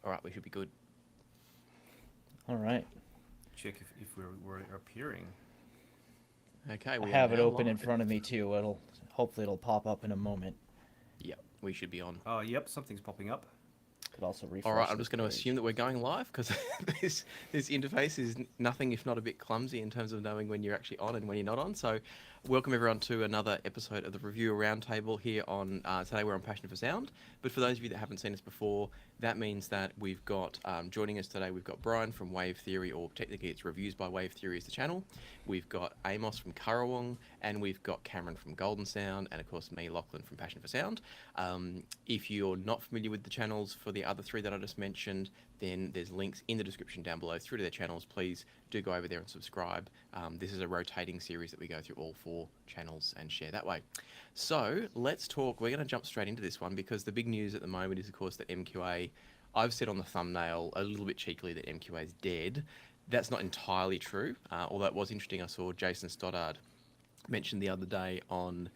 All right, we should be good. All right. Check if we're appearing. Okay, I we are have it now open in live. front of me too. Hopefully it'll pop up in a moment. Yep, we should be on. Yep, something's popping up. Could also refresh. All right, I'm this just going to page. assume that we're going live because this interface is nothing if not a bit clumsy in terms of knowing when you're actually on and when you're not on. So, welcome everyone to another episode of the Reviewer Roundtable here on today. We're on Passion for Sound. But for those of you that haven't seen us before, that means that we've got joining us today. We've got Brian from Wave Theory, or technically it's Reviews by Wave Theory is the channel. We've got Amos from Currawong, and we've got Cameron from Golden Sound, and of course me, Lachlan from Passion for Sound. If you're not familiar with the channels for the other three that I just mentioned, then there's links in the description down below through to their channels. Please do go over there and subscribe. This is a rotating series that we go through all four channels and share that way. So let's talk. We're going to jump straight into this one because the big news at the moment is, of course, that MQA, I've said on the thumbnail a little bit cheekily that MQA is dead. That's not entirely true, although it was interesting. I saw Jason Stoddard mention the other day on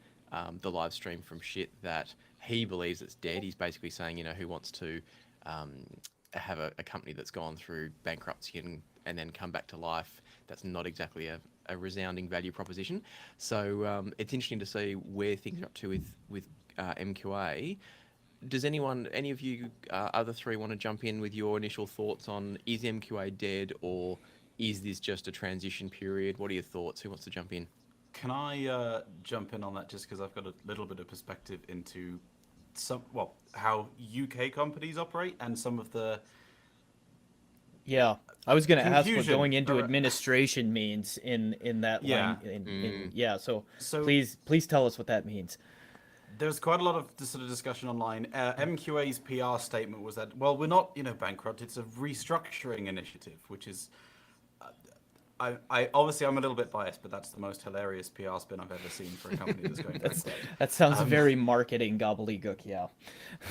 the live stream from Shit that he believes it's dead. He's basically saying, who wants to have a company that's gone through bankruptcy and then come back to life? That's not exactly a resounding value proposition. So it's interesting to see where things are up to with MQA. Does any of you other three want to jump in with your initial thoughts on, is MQA dead, or is this just a transition period? What are your thoughts? Who wants to jump in? Can I jump in on that just because I've got a little bit of perspective into how UK companies operate and some of the Yeah, I was going to ask what confusion going into ar- administration means in that Yeah. line. Yeah, so So- please tell us what that means. There's quite a lot of this sort of discussion online. MQA's PR statement was that, well, we're not, bankrupt. It's a restructuring initiative, which is, I obviously I'm a little bit biased, but that's the most hilarious PR spin I've ever seen for a company that's going bankrupt. That sounds very marketing gobbledygook. Yeah.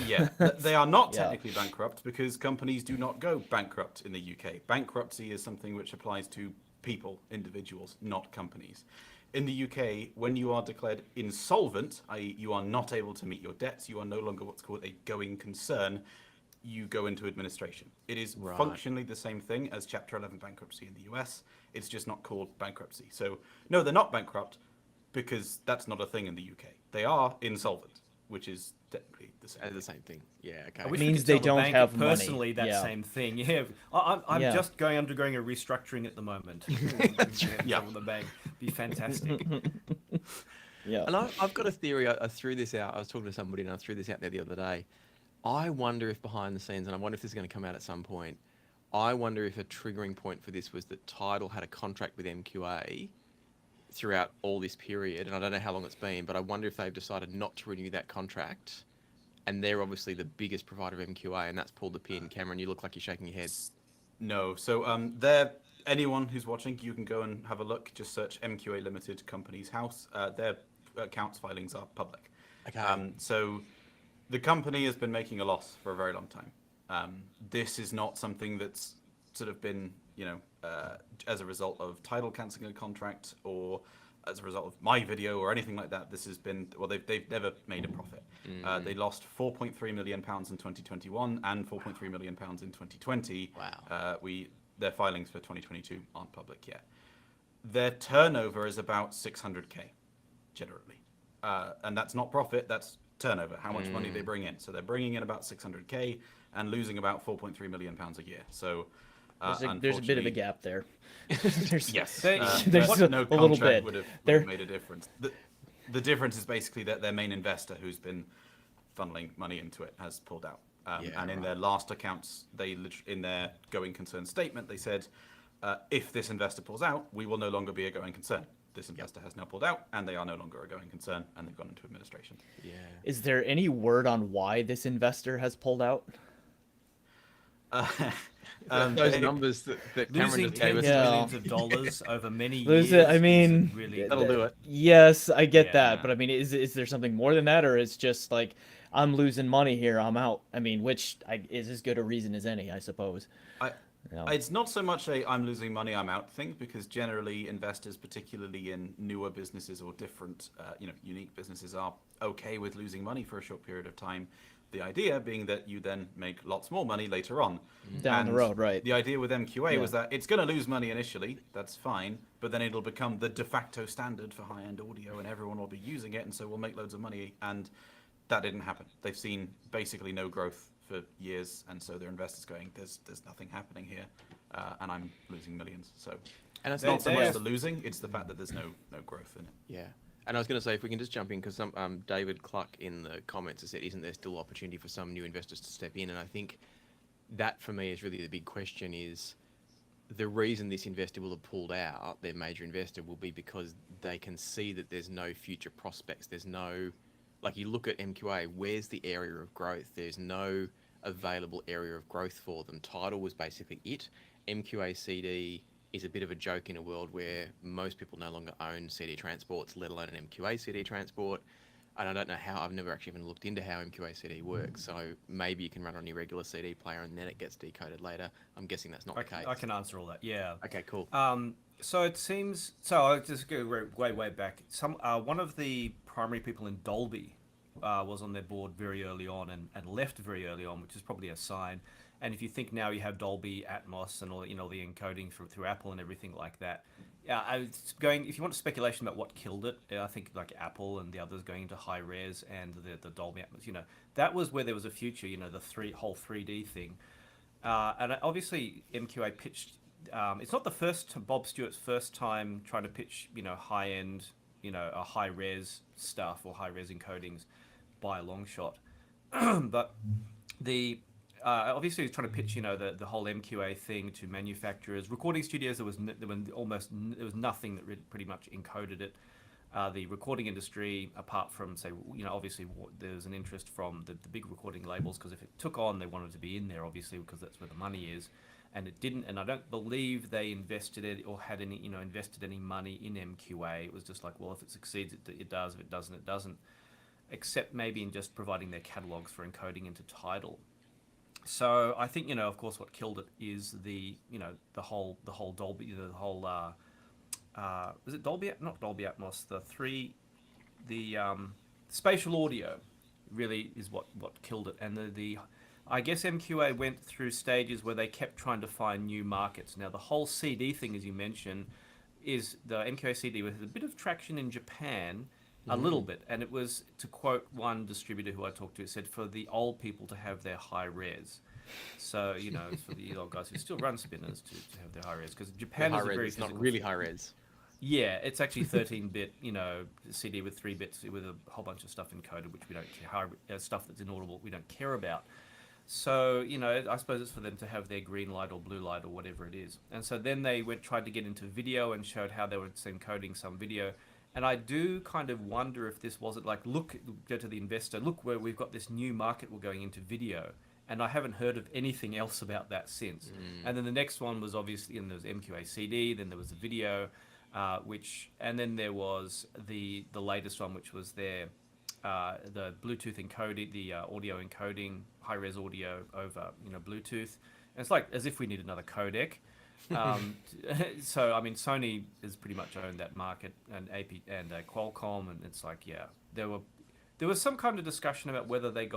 Yeah, they are not Yeah. technically bankrupt because companies do not go bankrupt in the UK. Bankruptcy is something which applies to people, individuals, not companies. In the UK, when you are declared insolvent, i.e. you are not able to meet your debts, you are no longer what's called a going concern, you go into administration. It is Right. functionally the same thing as Chapter 11 bankruptcy in the US. It's just not called bankruptcy. So, no, they're not bankrupt because that's not a thing in the UK. They are insolvent, which is technically the same thing. The same thing. Yeah, okay. I wish Means we could they tell the don't bank have money. personally that Yeah. same thing. Yeah, I'm Yeah. just undergoing a restructuring at the moment. Yeah. From the bank, be fantastic. Yeah. And I've got a theory. I threw this out. I was talking to somebody and I threw this out there the other day. I wonder if behind the scenes, and I wonder if this is going to come out at some point, I wonder if a triggering point for this was that Tidal had a contract with MQA throughout all this period, and I don't know how long it's been, but I wonder if they've decided not to renew that contract, and they're obviously the biggest provider of MQA, and that's pulled the pin. Cameron, you look like you're shaking your head. No, so anyone who's watching, you can go and have a look. Just search MQA Limited Companies House. Their accounts filings are public. Okay. So the company has been making a loss for a very long time. This is not something that's sort of been, as a result of Tidal cancelling a contract or as a result of my video or anything like that. This has been, well, they've never made a profit. They lost £4.3 million in 2021 and £4.3 million in 2020. Wow. Their filings for 2022 aren't public yet. Their turnover is about 600k, generally. And that's not profit, that's turnover, how much money they bring in. So they're bringing in about 600k and losing about 4.3 million pounds a year. So There's a bit of a gap there. There's, yes, there's no a little contract bit. would There- have made a difference. The difference is basically that their main investor, who's been funneling money into it, has pulled out. And in their last accounts, in their going concern statement, they said, if this investor pulls out, we will no longer be a going concern. This investor has now pulled out, and they are no longer a going concern, and they've gone into administration. Yeah. Is there any word on why this investor has pulled out? Those numbers that Cameron Losing just gave tens us. of Yeah. millions of dollars over many Lose years. it, I mean, isn't really That'll do it. Yes, I get that, Yeah. but I mean, is there something more than that, or it's just like I'm losing money here, I'm out? I mean, which is as good a reason as any, I suppose. No. It's not so much a I'm losing money, I'm out thing, because generally investors, particularly in newer businesses or different, unique businesses, are okay with losing money for a short period of time. The idea being that you then make lots more money later on. Down the And road, right. The idea with MQA Yeah. was that it's going to lose money initially, that's fine, but then it'll become the de facto standard for high-end audio and everyone will be using it, and so we'll make loads of money. And that didn't happen. They've seen basically no growth for years, and so their investors going, there's nothing happening here, and I'm losing millions. So And it's not so they much have- the losing, it's the fact that there's no growth in it. Yeah. And I was going to say, if we can just jump in, because David Cluck in the comments has said, isn't there still opportunity for some new investors to step in? And I think that, for me, is really the big question is the reason this investor will have pulled out, their major investor, will be because they can see that there's no future prospects. There's no, like you look at MQA, where's the area of growth? There's no available area of growth for them. Tidal was basically it. MQA CD is a bit of a joke in a world where most people no longer own CD transports, let alone an MQA CD transport. And I don't know how, I've never actually even looked into how MQA CD works. So maybe you can run on your regular CD player and then it gets decoded later. I'm guessing that's not the case. I can answer all that. Yeah. Okay, cool. So it seems. So I'll just go way back. One of the primary people in Dolby was on their board very early on and left very early on, which is probably a sign. And if you think now you have Dolby Atmos and all the encoding through Apple and everything like that. If you want speculation about what killed it, I think like Apple and the others going into high res and the Dolby Atmos, that was where there was a future, the whole 3D thing. And obviously MQA pitched, it's not Bob Stewart's first time trying to pitch, high end, a high res stuff or high res encodings by a long shot. But obviously, he was trying to pitch, the whole MQA thing to manufacturers, recording studios. There was nothing that pretty much encoded it. The recording industry, apart from say, obviously there was an interest from the big recording labels because if it took on, they wanted to be in there, obviously, because that's where the money is. And it didn't, and I don't believe they invested it or had any, invested any money in MQA. It was just like, well, if it succeeds, it does. If it doesn't, it doesn't. Except maybe in just providing their catalogs for encoding into Tidal. So I think of course what killed it is the whole Dolby, the whole was it Dolby, not Dolby Atmos, the spatial audio really is what killed it. And the I guess MQA went through stages where they kept trying to find new markets. Now the whole CD thing, as you mentioned, is the MQA CD with a bit of traction in Japan. A little bit, and it was, to quote one distributor who I talked to, it said for the old people to have their high res. So for the old guys who still run spinners to have their high res, because Japan is a very it's not really high res. Yeah, it's actually 13-bit, CD with 3 bits with a whole bunch of stuff encoded, which we don't care. Stuff that's inaudible, we don't care about. So I suppose it's for them to have their green light or blue light or whatever it is. And so then they tried to get into video and showed how they were encoding some video. And I do kind of wonder if this wasn't like, go to the investor, look where we've got this new market, we're going into video. And I haven't heard of anything else about that since. And then the next one was obviously, and there was MQA CD, then there was the video, and then there was the latest one, which was the Bluetooth encoding, the audio encoding, high-res audio over, Bluetooth. And it's like as if we need another codec. So I mean, Sony has pretty much owned that market, and Qualcomm, and it's like, yeah, there was some kind of discussion about whether they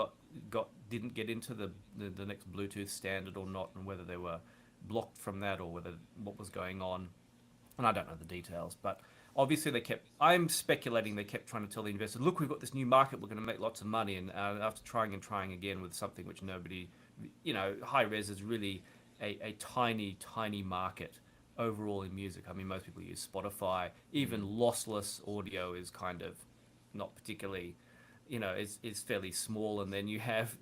didn't get into the next Bluetooth standard or not, and whether they were blocked from that or what was going on, and I don't know the details, but obviously I'm speculating they kept trying to tell the investors, look, we've got this new market, we're going to make lots of money, and after trying again with something which nobody, high res is really a tiny market overall in music. I mean, most people use Spotify. Even lossless audio is kind of not particularly, it's fairly small. And then you have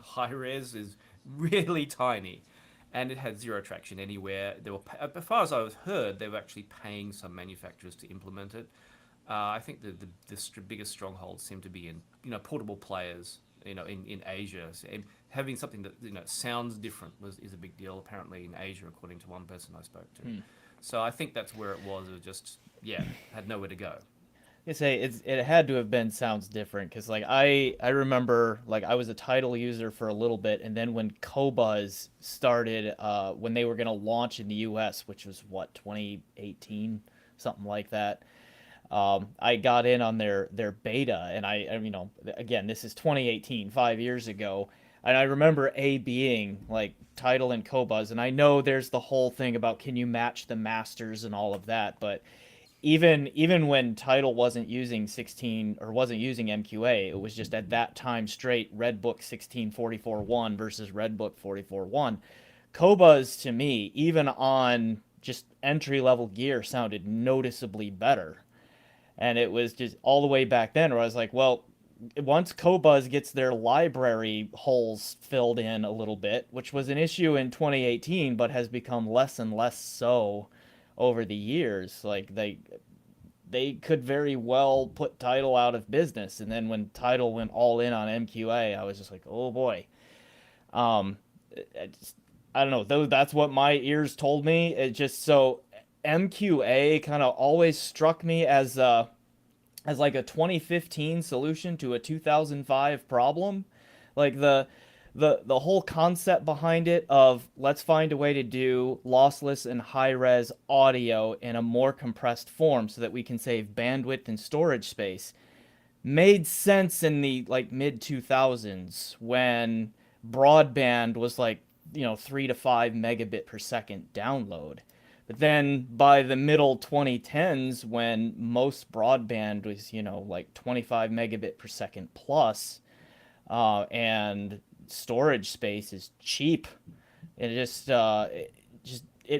high res is really tiny, and it had zero traction anywhere. As far as I was heard, they were actually paying some manufacturers to implement it. I think the biggest strongholds seem to be in portable players. In Asia, and having something that sounds different is a big deal apparently in Asia, according to one person I spoke to. So I think that's where it was. It was just had nowhere to go. I say it had to have been sounds different, because like I remember, like, I was a Tidal user for a little bit, and then when Qobuz started, when they were going to launch in the US, which was 2018, something like that. I got in on their beta, and you know, again, this is 2018, 5 years ago, and I remember A being like Tidal and Qobuz, and I know there's the whole thing about can you match the masters and all of that, but even when Tidal wasn't using 16 or wasn't using MQA, it was just at that time straight Redbook 16.44.1 versus Redbook 44.1. Qobuz to me, even on just entry level gear, sounded noticeably better. And it was just all the way back then where I was like, well, once Qobuz gets their library holes filled in a little bit, which was an issue in 2018, but has become less and less so over the years, like they could very well put Tidal out of business. And then when Tidal went all in on MQA, I was just like, oh boy. Um, I don't know, though that's what my ears told me. It just so MQA kind of always struck me as like a 2015 solution to a 2005 problem. Like the whole concept behind it of let's find a way to do lossless and high res audio in a more compressed form so that we can save bandwidth and storage space made sense in the like mid 2000s when broadband was like, you know, 3 to 5 megabit per second download. But then by the middle 2010s, when most broadband was, you know, like 25 megabit per second plus, and storage space is cheap, it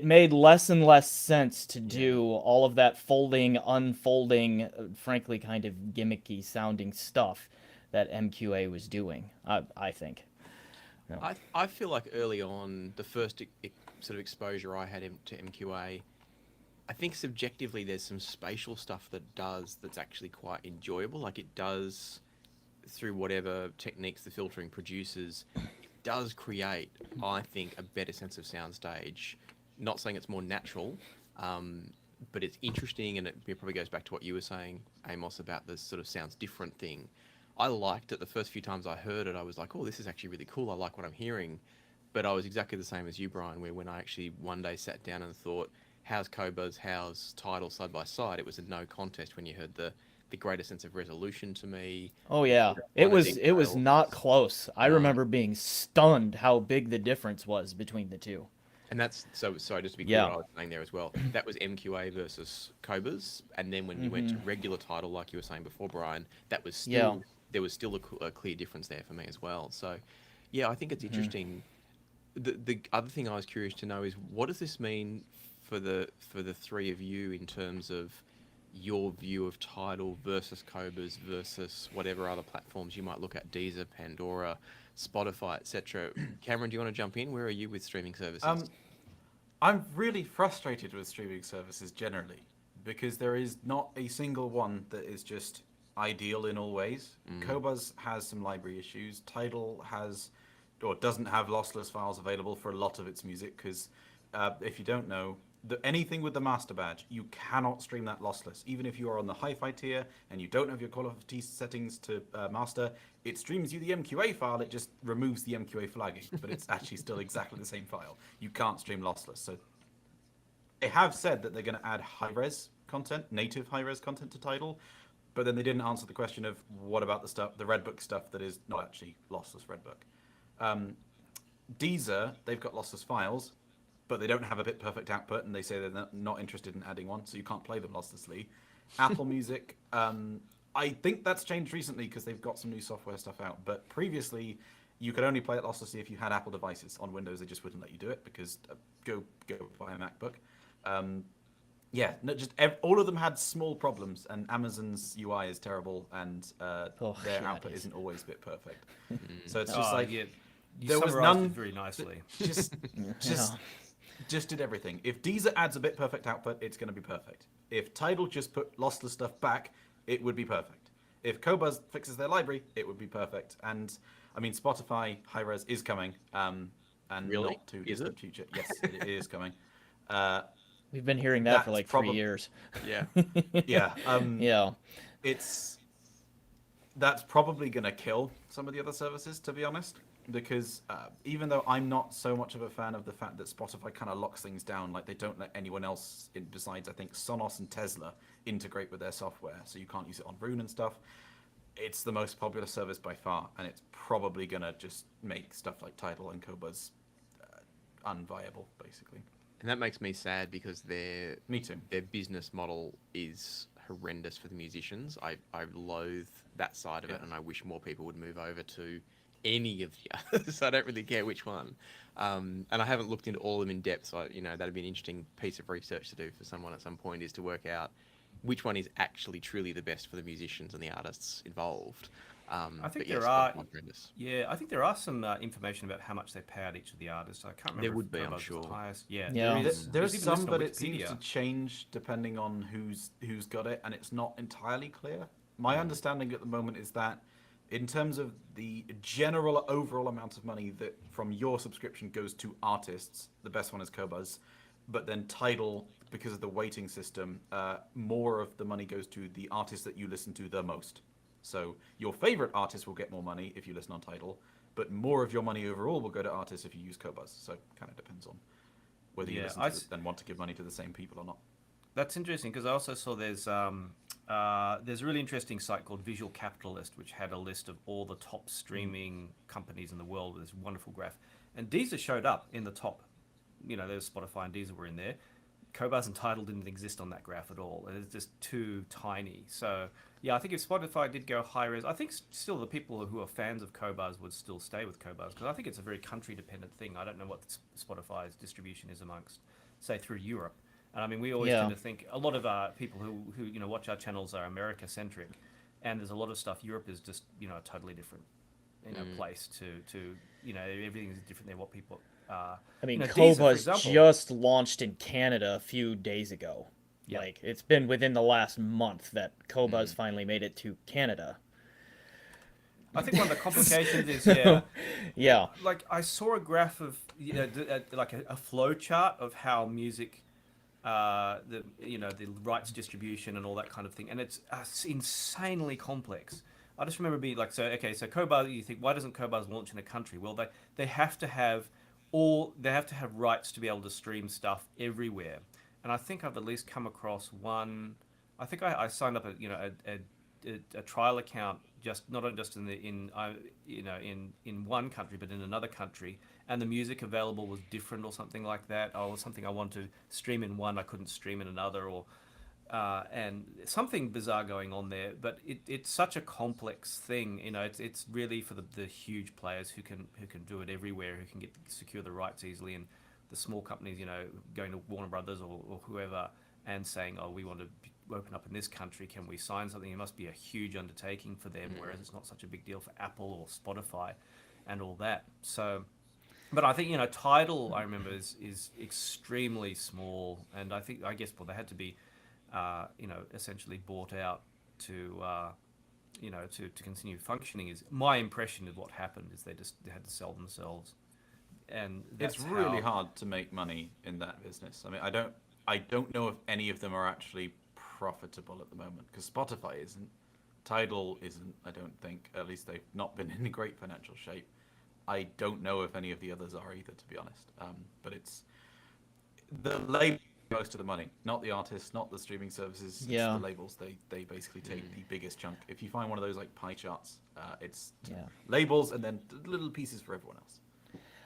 made less and less sense to do all of that folding, unfolding, frankly, kind of gimmicky sounding stuff that MQA was doing. I think. I feel like early on, the first sort of exposure I had to MQA, I think subjectively there's some spatial stuff that's actually quite enjoyable. Like it does, through whatever techniques the filtering produces, it does create, I think, a better sense of soundstage. Not saying it's more natural, but it's interesting, and it probably goes back to what you were saying, Amos, about this sort of sounds different thing. I liked it the first few times I heard it. I was like, oh, this is actually really cool. I like what I'm hearing. But I was exactly the same as you, Brian, where when I actually one day sat down and thought, how's Qobuz, how's Tidal side by side, it was a no contest when you heard the greater sense of resolution to me. Oh yeah, it was not close. I remember being stunned how big the difference was between the two. And that's so. Sorry, just to be clear, what I was saying there as well. That was MQA versus Qobuz, and then when you went to regular Tidal, like you were saying before, Brian, that was still there was still a clear difference there for me as well. So, yeah, I think it's interesting. The other thing I was curious to know is what does this mean for the three of you in terms of your view of Tidal versus Qobuz versus whatever other platforms you might look at, Deezer, Pandora, Spotify, etc. Cameron, do you want to jump in? Where are you with streaming services? I'm really frustrated with streaming services generally because there is not a single one that is just ideal in all ways. Qobuz has some library issues. Tidal has or doesn't have lossless files available for a lot of its music because if you don't know, anything with the master badge, you cannot stream that lossless. Even if you are on the hi-fi tier and you don't have your quality settings to master, it streams you the MQA file, it just removes the MQA flagging, but it's actually still exactly the same file. You can't stream lossless. So they have said that they're going to add high-res content, native high-res content to Tidal, but then they didn't answer the question of what about the Redbook stuff that is not actually lossless Redbook. Deezer, they've got lossless files, but they don't have a bit perfect output, and they say they're not interested in adding one, so you can't play them losslessly. Apple Music, I think that's changed recently because they've got some new software stuff out, but previously you could only play it losslessly if you had Apple devices. On Windows, they just wouldn't let you do it because go buy a MacBook. All of them had small problems, and Amazon's UI is terrible, and their output isn't always a bit perfect. So it's just there was none very nicely. Just did everything. If Deezer adds a bit perfect output, it's going to be perfect. If Tidal just put lossless stuff back, it would be perfect. If Qobuz fixes their library, it would be perfect. And I mean, Spotify high-res is coming, and really? Not too distant future. Yes, it is coming. We've been hearing that for like 3 years. Yeah. Yeah. That's probably going to kill some of the other services, to be honest, because even though I'm not so much of a fan of the fact that Spotify kind of locks things down, like they don't let anyone else in besides, I think, Sonos and Tesla integrate with their software, so you can't use it on Roon and stuff. It's the most popular service by far, and it's probably going to just make stuff like Tidal and Qobuz unviable, basically. And that makes me sad because Me too. their business model is horrendous for the musicians. I loathe that side of it, and I wish more people would move over to any of the others. I don't really care which one. And I haven't looked into all of them in depth, so that'd be an interesting piece of research to do for someone at some point, is to work out which one is actually truly the best for the musicians and the artists involved. I think but yes, there are. Spotify horrendous. Yeah, I think there are some information about how much they pay out each of the artists. I can't remember. There would if be, I'm Qobuz was sure. the highest. Yeah, Yeah. there is. There's even some, listed on but it seems to Wikipedia. change depending on who's got it, and it's not entirely clear. My understanding at the moment is that in terms of the general overall amount of money that from your subscription goes to artists, the best one is Qobuz, but then Tidal, because of the weighting system, more of the money goes to the artists that you listen to the most. So your favorite artist will get more money if you listen on Tidal, but more of your money overall will go to artists if you use Qobuz. So it kind of depends on whether you Yeah, listen to it and want to give money to the same people or not. That's interesting because I also saw there's a really interesting site called Visual Capitalist, which had a list of all the top streaming companies in the world with this wonderful graph, and Deezer showed up in the top. There's Spotify and Deezer were in there. Qobuz and Tidal didn't exist on that graph at all. It's just too tiny. So yeah, I think if Spotify did go high res, I think still the people who are fans of Qobuz would still stay with Qobuz because I think it's a very country dependent thing. I don't know what Spotify's distribution is amongst, say, through Europe. And I mean, we always tend to think a lot of people who watch our channels are America centric, and there's a lot of stuff. Europe is just a totally different place to everything is different there. What people I mean, Deezer, for Qobuz example. just launched in Canada a few days ago. Yeah. Like, it's been within the last month that Qobuz finally made it to Canada. I think one of the complications is Yeah. like I saw a graph of like a flow chart of how music the rights distribution and all that kind of thing, and it's insanely complex. I just remember being like, so Qobuz, you think, why doesn't Qobuz launch in a country? Well, they have to have rights to be able to stream stuff everywhere, and I think I've at least come across one. I think I signed up a trial account not just in one country but in another country, and the music available was different or something like that. Or something I wanted to stream in one, I couldn't stream in another, or and something bizarre going on there. But it's such a complex thing. It's really for the huge players who can do it everywhere, who can secure the rights easily, and the small companies, going to Warner Brothers or whoever and saying, oh, we want to open up in this country, can we sign something? It must be a huge undertaking for them, whereas it's not such a big deal for Apple or Spotify and all that. So, but I think Tidal, I remember, is extremely small, and I guess they had to be essentially bought out to to continue functioning. Is my impression of what happened is they had to sell themselves, and It's really hard to make money in that business. I mean, I don't know if any of them are actually profitable at the moment, because Spotify isn't, Tidal isn't, I don't think. At least they've not been in great financial shape. I don't know if any of the others are either, to be honest. But it's the label most of the money, not the artists, not the streaming services. Yeah. It's the labels. They basically take the biggest chunk. If you find one of those like pie charts, it's Yeah. labels and then little pieces for everyone else.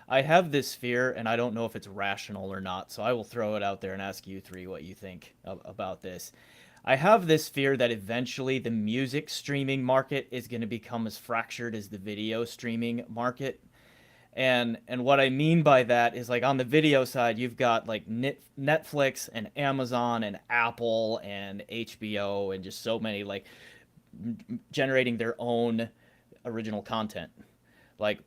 I have this fear, and I don't know if it's rational or not, so I will throw it out there and ask you three what you think about this. I have this fear that eventually the music streaming market is going to become as fractured as the video streaming market. And what I mean by that is, like, on the video side, you've got like Netflix and Amazon and Apple and HBO and just so many, like, generating their own original content. Like,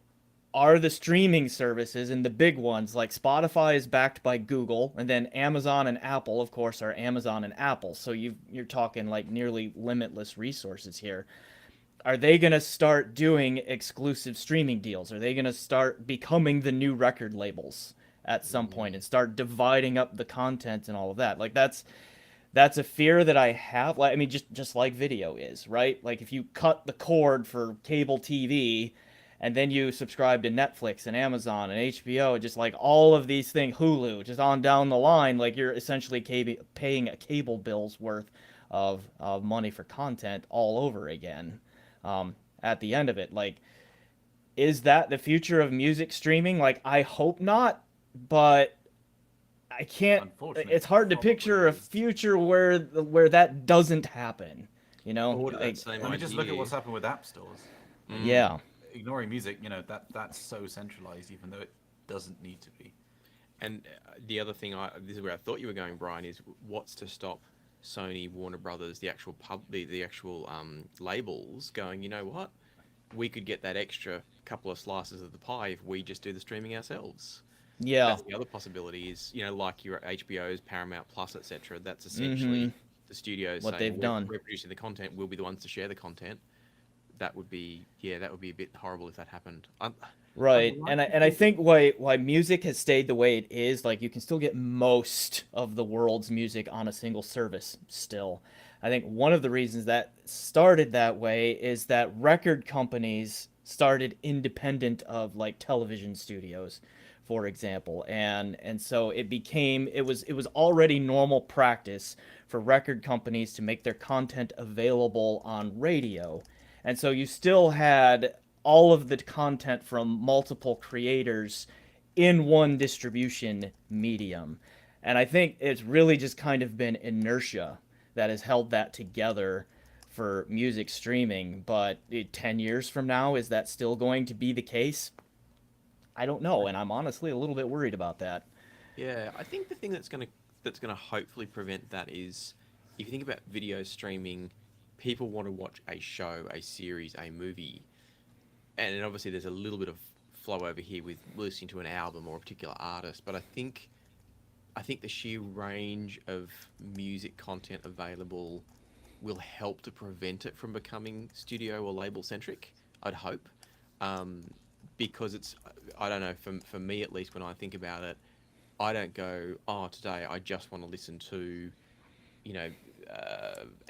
are the streaming services and the big ones, like Spotify is backed by Google, and then Amazon and Apple, of course, are Amazon and Apple. So you're talking like nearly limitless resources here. Are they going to start doing exclusive streaming deals? Are they going to start becoming the new record labels at some point and start dividing up the content and all of that? Like, that's a fear that I have. Like, I mean, just like video is, right? Like, if you cut the cord for cable TV and then you subscribe to Netflix and Amazon and HBO, just like all of these things, Hulu, just on down the line, like you're essentially paying a cable bill's worth of money for content all over again. At the end of it, like, is that the future of music streaming? Like, I hope not, but I can't. Unfortunately, It's hard to probably picture a is. future where that doesn't happen. You know, Or that like, same I mean, just look at idea. what's happened with app stores. I mean, yeah, ignoring music, that's so centralized, even though it doesn't need to be. And the other thing, this is where I thought you were going, Brian, is what's to stop Sony, Warner Brothers, the actual the actual labels going, you know what? We could get that extra couple of slices of the pie if we just do the streaming ourselves. yeah, That's the other possibility is, like your HBO's, Paramount Plus, etc. That's essentially the studios what saying they've done. we're producing the content, we'll be the ones to share the content. That would be, that would be a bit horrible if that happened. Right, Like and I think why music has stayed the way it is, like you can still get most of the world's music on a single service still. I think one of the reasons that started that way is that record companies started independent of like television studios, for example, and so it was already normal practice for record companies to make their content available on radio, and so you still had all of the content from multiple creators in one distribution medium. And I think it's really just kind of been inertia that has held that together for music streaming. But 10 years from now, is that still going to be the case? I don't know. And I'm honestly a little bit worried about that. Yeah, I think the thing that's gonna hopefully prevent that is if you think about video streaming, people want to watch a show, a series, a movie, and then obviously there's a little bit of flow over here with listening to an album or a particular artist, but I think the sheer range of music content available will help to prevent it from becoming studio or label centric. I'd hope, um, because I don't know, for me at least when I think about it, I don't go, oh, today I just want to listen to, you know,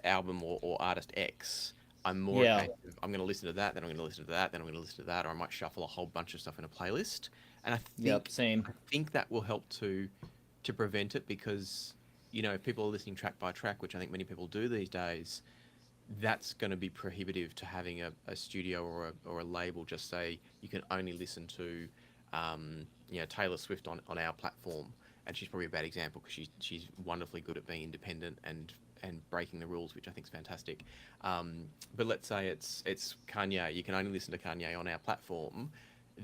album or artist X. I'm more a Yeah. case of I'm going to listen to that, then I'm going to listen to that, then I'm going to listen to that, or I might shuffle a whole bunch of stuff in a playlist. And I Yep. think Same. I think that will help to prevent it because if people are listening track by track, which I think many people do these days, that's going to be prohibitive to having a studio or a label just say you can only listen to Taylor Swift on our platform. And she's probably a bad example because she's wonderfully good at being independent and breaking the rules, which I think is fantastic. But let's say it's Kanye. You can only listen to Kanye on our platform.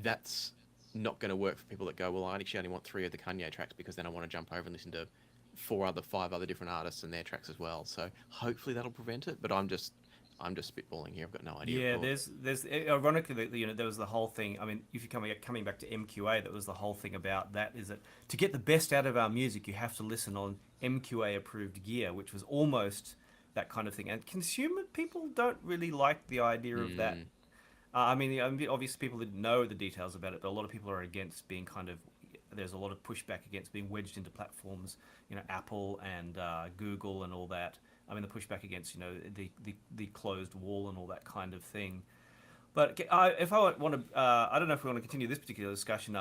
That's not going to work for people that go, well, I actually only want 3 of the Kanye tracks because then I want to jump over and listen to 5 other different artists and their tracks as well. So hopefully that'll prevent it. But I'm just spitballing here. I've got no idea. Yeah, Of course. there's ironically, there was the whole thing. I mean, if you're coming back to MQA, that was the whole thing about that. Is that to get the best out of our music, you have to listen on MQA approved gear, which was almost that kind of thing. And consumer people don't really like the idea of that. Obviously, people didn't know the details about it, but a lot of people are against being kind of. There's a lot of pushback against being wedged into platforms, Apple and Google and all that. I mean, the pushback against, the closed wall and all that kind of thing. But if I want to, I don't know if we want to continue this particular discussion.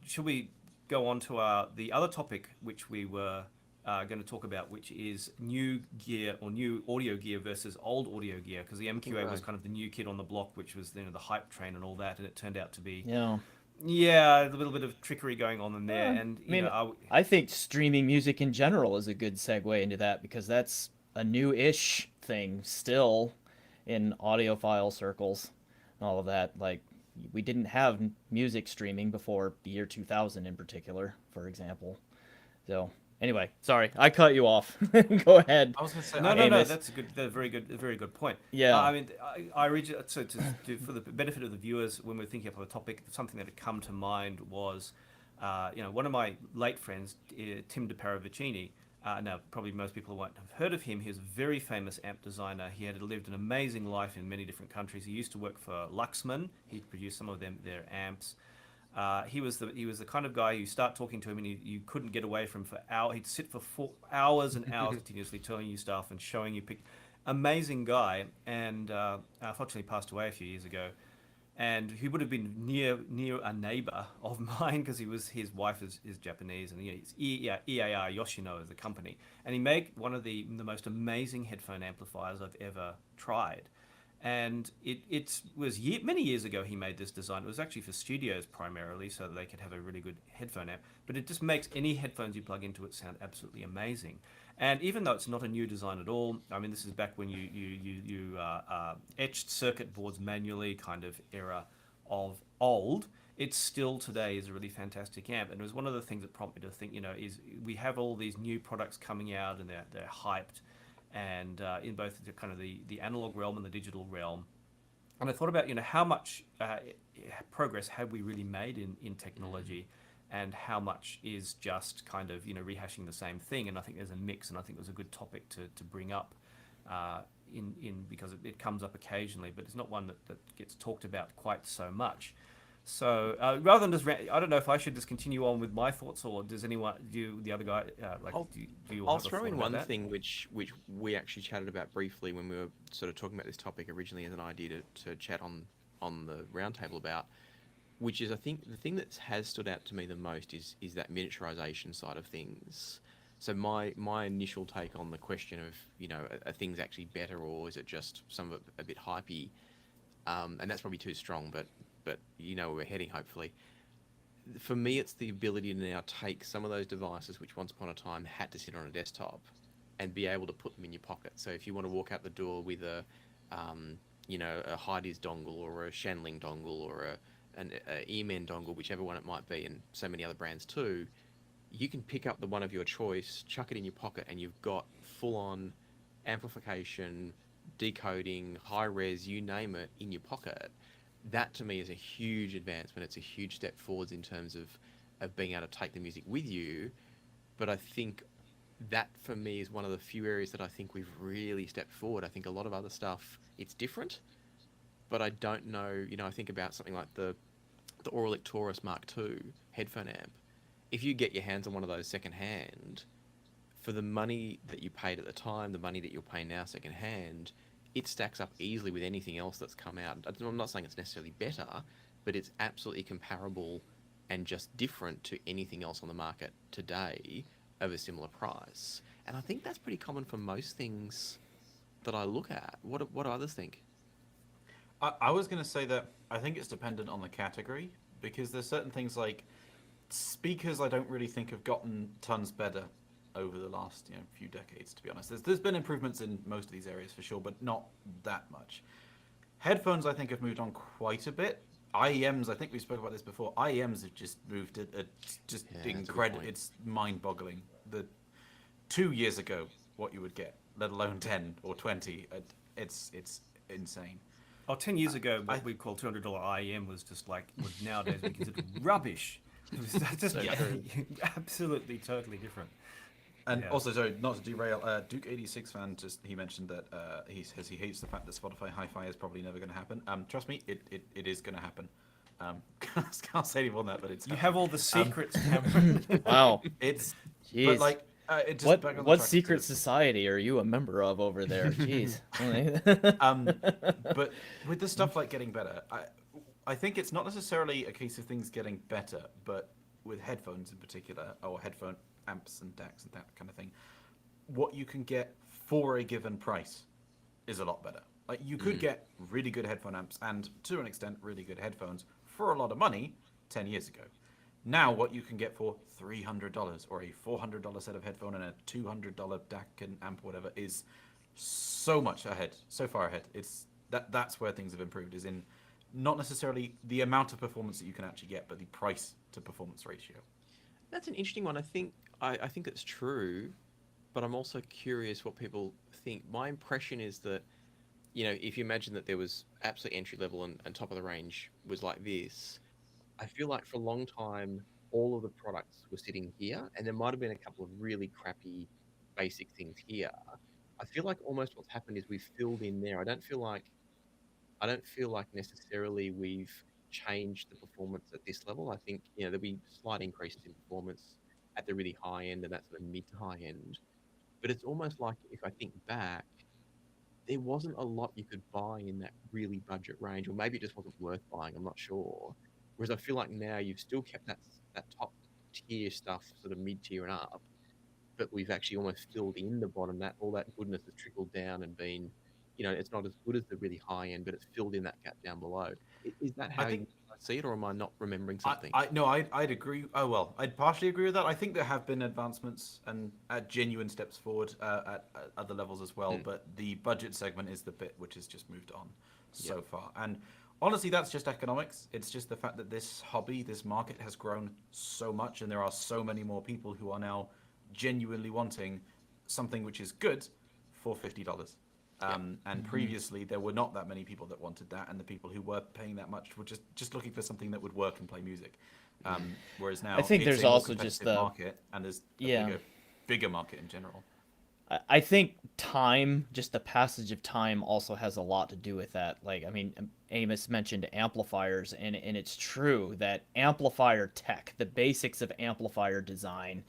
Should we go on to the other topic, which we were going to talk about, which is new gear or new audio gear versus old audio gear? Because the MQA was Right. kind of the new kid on the block, which was the hype train and all that, and it turned out to be Yeah. yeah, a little bit of trickery going on in there. Yeah, And I mean, I think streaming music in general is a good segue into that because that's a new-ish thing still in audiophile circles and all of that. Like, we didn't have music streaming before the year 2000 in particular, for example. So, anyway, sorry, I cut you off. Go ahead. I was going to say, no, Amos. that's a very good point. Yeah. I originally, so to do for the benefit of the viewers, when we're thinking up of a topic, something that had come to mind was, one of my late friends, Tim DeParavicini. Now, probably most people won't have heard of him. He was a very famous amp designer. He had lived an amazing life in many different countries. He used to work for Luxman. He produced some of their amps. He was the kind of guy you start talking to him and you couldn't get away from for hours. He'd sit for 4 hours and hours continuously telling you stuff and showing you amazing guy, and unfortunately passed away a few years ago. and he would have been near a neighbor of mine because his wife is Japanese, and it's EAR Yoshino is the company, and he made one of the most amazing headphone amplifiers I've ever tried. And it was many years ago he made this design. It was actually for studios primarily, so that they could have a really good headphone amp. But it just makes any headphones you plug into it sound absolutely amazing. And even though it's not a new design at all, I mean, this is back when you etched circuit boards manually, kind of era of old. It still today is a really fantastic amp, and it was one of the things that prompted me to think, is we have all these new products coming out, and they're hyped, and in both the kind of the analog realm and the digital realm. And I thought about, how much progress have we really made in technology, and how much is just kind of, rehashing the same thing. And I think there's a mix, and I think it was a good topic to bring up because it comes up occasionally, but it's not one that gets talked about quite so much. So rather than just, I don't know if I should just continue on with my thoughts, or does anyone, the other guy, do you all I'll have a throw thought in about one that? thing which we actually chatted about briefly when we were sort of talking about this topic originally as an idea to chat on the roundtable about, which is, I think the thing that has stood out to me the most is that miniaturization side of things. So my initial take on the question of, are things actually better, or is it just some of it a bit hypey? And that's probably too strong, but where we're heading, hopefully. For me, it's the ability to now take some of those devices which once upon a time had to sit on a desktop and be able to put them in your pocket. So if you want to walk out the door with a HEADPHONE dongle, or a Shanling dongle, or an EMN dongle, whichever one it might be, and so many other brands too, you can pick up the one of your choice, chuck it in your pocket, and you've got full-on amplification, decoding, high res, you name it, in your pocket. That to me is a huge advancement. It's a huge step forwards in terms of being able to take the music with you. But I think that for me is one of the few areas that I think we've really stepped forward. I think a lot of other stuff, it's different, but I don't know, I think about something like the Auralic Taurus Mark II headphone amp. If you get your hands on one of those secondhand, for the money that you paid at the time, the money that you're paying now secondhand, it stacks up easily with anything else that's come out. I'm not saying it's necessarily better, but it's absolutely comparable and just different to anything else on the market today of a similar price. And I think that's pretty common for most things that I look at. What do others think? I was going to say that I think it's dependent on the category, because there's certain things like speakers I don't really think have gotten tons better over the last few decades, to be honest. There's been improvements in most of these areas for sure, but not that much. Headphones I think have moved on quite a bit. IEMs, I think we spoke about this before. IEMs have just moved just incredible. It's mind-boggling. The 2 years ago, what you would get, let alone 10 or 20, it's insane. 10 years ago, what we call $200 IEM was just would nowadays be considered rubbish. It was just absolutely, totally different. And also, sorry, not to derail, Duke86 fan, he mentioned that he says he hates the fact that Spotify Hi-Fi is probably never going to happen. Trust me, it is going to happen. Can't say any more than that, but it's You happening. have all the secrets, Cameron. Wow. It's Jeez. but it just What secret society are you a member of over there? Jeez. But with the stuff like getting better, I think it's not necessarily a case of things getting better, but with headphones in particular, or headphone amps and DACs and that kind of thing, what you can get for a given price is a lot better. Like you could get really good headphone amps and, to an extent, really good headphones for a lot of money 10 years ago. Now what you can get for $300 or a $400 set of headphone and a $200 DAC and amp, whatever, is so much ahead, so far ahead. That's where things have improved, is in not necessarily the amount of performance that you can actually get, but the price to performance ratio. That's an interesting one. I think it's true, but I'm also curious what people think. My impression is that, if you imagine that there was absolute entry level and top of the range was like this, I feel like for a long time, all of the products were sitting here, and there might have been a couple of really crappy basic things here. I feel like almost what's happened is we've filled in there. I don't feel like necessarily we've changed the performance at this level. I think, there'll be slight increases in performance at the really high end and that sort of mid to high end. But it's almost like, if I think back, there wasn't a lot you could buy in that really budget range, or maybe it just wasn't worth buying. I'm not sure. Whereas I feel like now you've still kept that top tier stuff, sort of mid tier and up, but we've actually almost filled in the bottom. That all that goodness has trickled down and been, it's not as good as the really high end, but it's filled in that gap down below. Is that I how you think see it, or am I not remembering something? no, I'd agree. Oh well, I'd partially agree with that. I think there have been advancements and genuine steps forward at other levels as well. But the budget segment is the bit which has just moved on so far. And honestly, that's just economics. It's just the fact that this hobby, this market, has grown so much, and there are so many more people who are now genuinely wanting something which is good for $50. And previously, there were not that many people that wanted that, and the people who were paying that much were just looking for something that would work and play music. Whereas now, I think it's there's a more also just competitive market, and there's a bigger market in general. I think time, just the passage of time, also has a lot to do with that. Like, I mean, Amos mentioned amplifiers, and it's true that amplifier tech, the basics of amplifier design,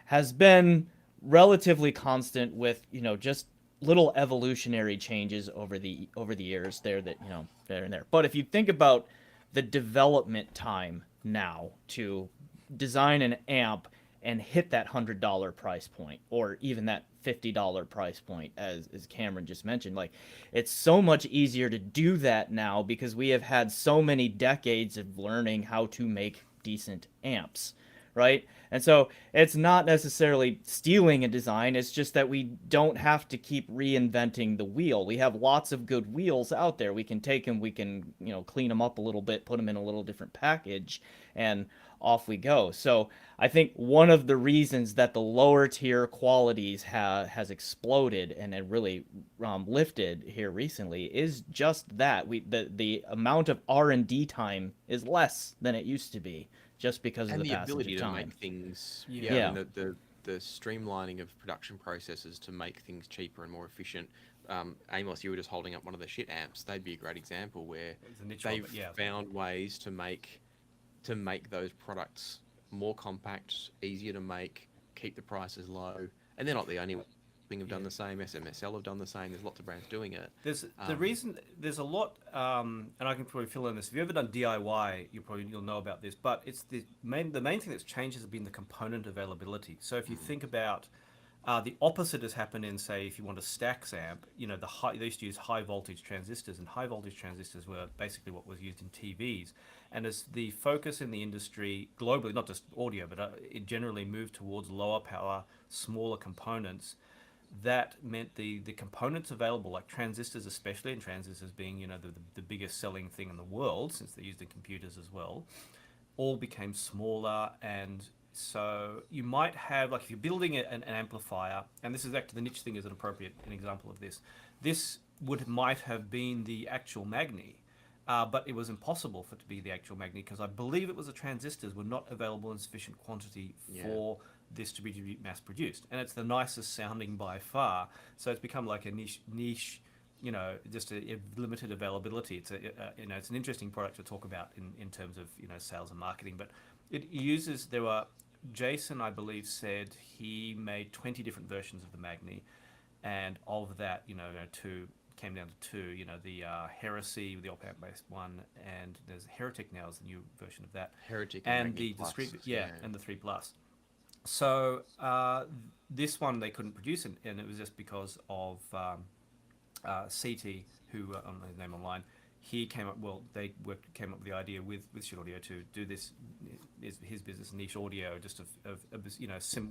has been relatively constant with, just little evolutionary changes over the years there there and there. But if you think about the development time now to design an amp and hit that $100 price point, or even that $50 price point, as Cameron just mentioned, like, it's so much easier to do that now because we have had so many decades of learning how to make decent amps, right? And so it's not necessarily stealing a design, it's just that we don't have to keep reinventing the wheel. We have lots of good wheels out there. We can take them, we can, clean them up a little bit, put them in a little different package, and off we go. So I think one of the reasons that the lower tier qualities has exploded and it really lifted here recently is just that the amount of R&D time is less than it used to be, just because of And the the passage ability of to time. make things, Yeah. I mean, the streamlining of production processes to make things cheaper and more efficient. Amos, you were just holding up one of the shit amps. They'd be a great example where It's a niche one, they've but yeah. found ways to make those products more compact, easier to make, keep the prices low, and they're not the only thing have done the same. SMSL have done the same. There's lots of brands doing it. There's the reason there's a lot, and I can probably fill in this. If you've ever done DIY, you'll know about this. But it's the main thing that's changed has been the component availability. So if you think about the opposite has happened in, say, if you want a stacks amp, they used to use high voltage transistors, and high voltage transistors were basically what was used in TVs. And as the focus in the industry globally, not just audio, but it generally moved towards lower power, smaller components, that meant the components available, like transistors especially, and transistors being the biggest selling thing in the world since they're used in computers as well, all became smaller. And so you might have, like, if you're building an amplifier, and this is actually the niche thing is an example of this might have been the actual Magni. But it was impossible for it to be the actual Magni because I believe it was the transistors were not available in sufficient quantity for this to be mass produced, and it's the nicest sounding by far. So it's become like a niche, just a limited availability. It's it's an interesting product to talk about in terms of sales and marketing. But Jason, I believe, said he made 20 different versions of the Magni, and of that, came down to two. The Heresy, the op amp based one, and there's Heretic now is the new version of that. Heretic and Magni the Plus, discrete, and the 3 Plus. So this one they couldn't produce, and it was just because of CT, who on his name online. He came up. Well, came up with the idea with Shit Audio to do this. Is his business niche audio, just of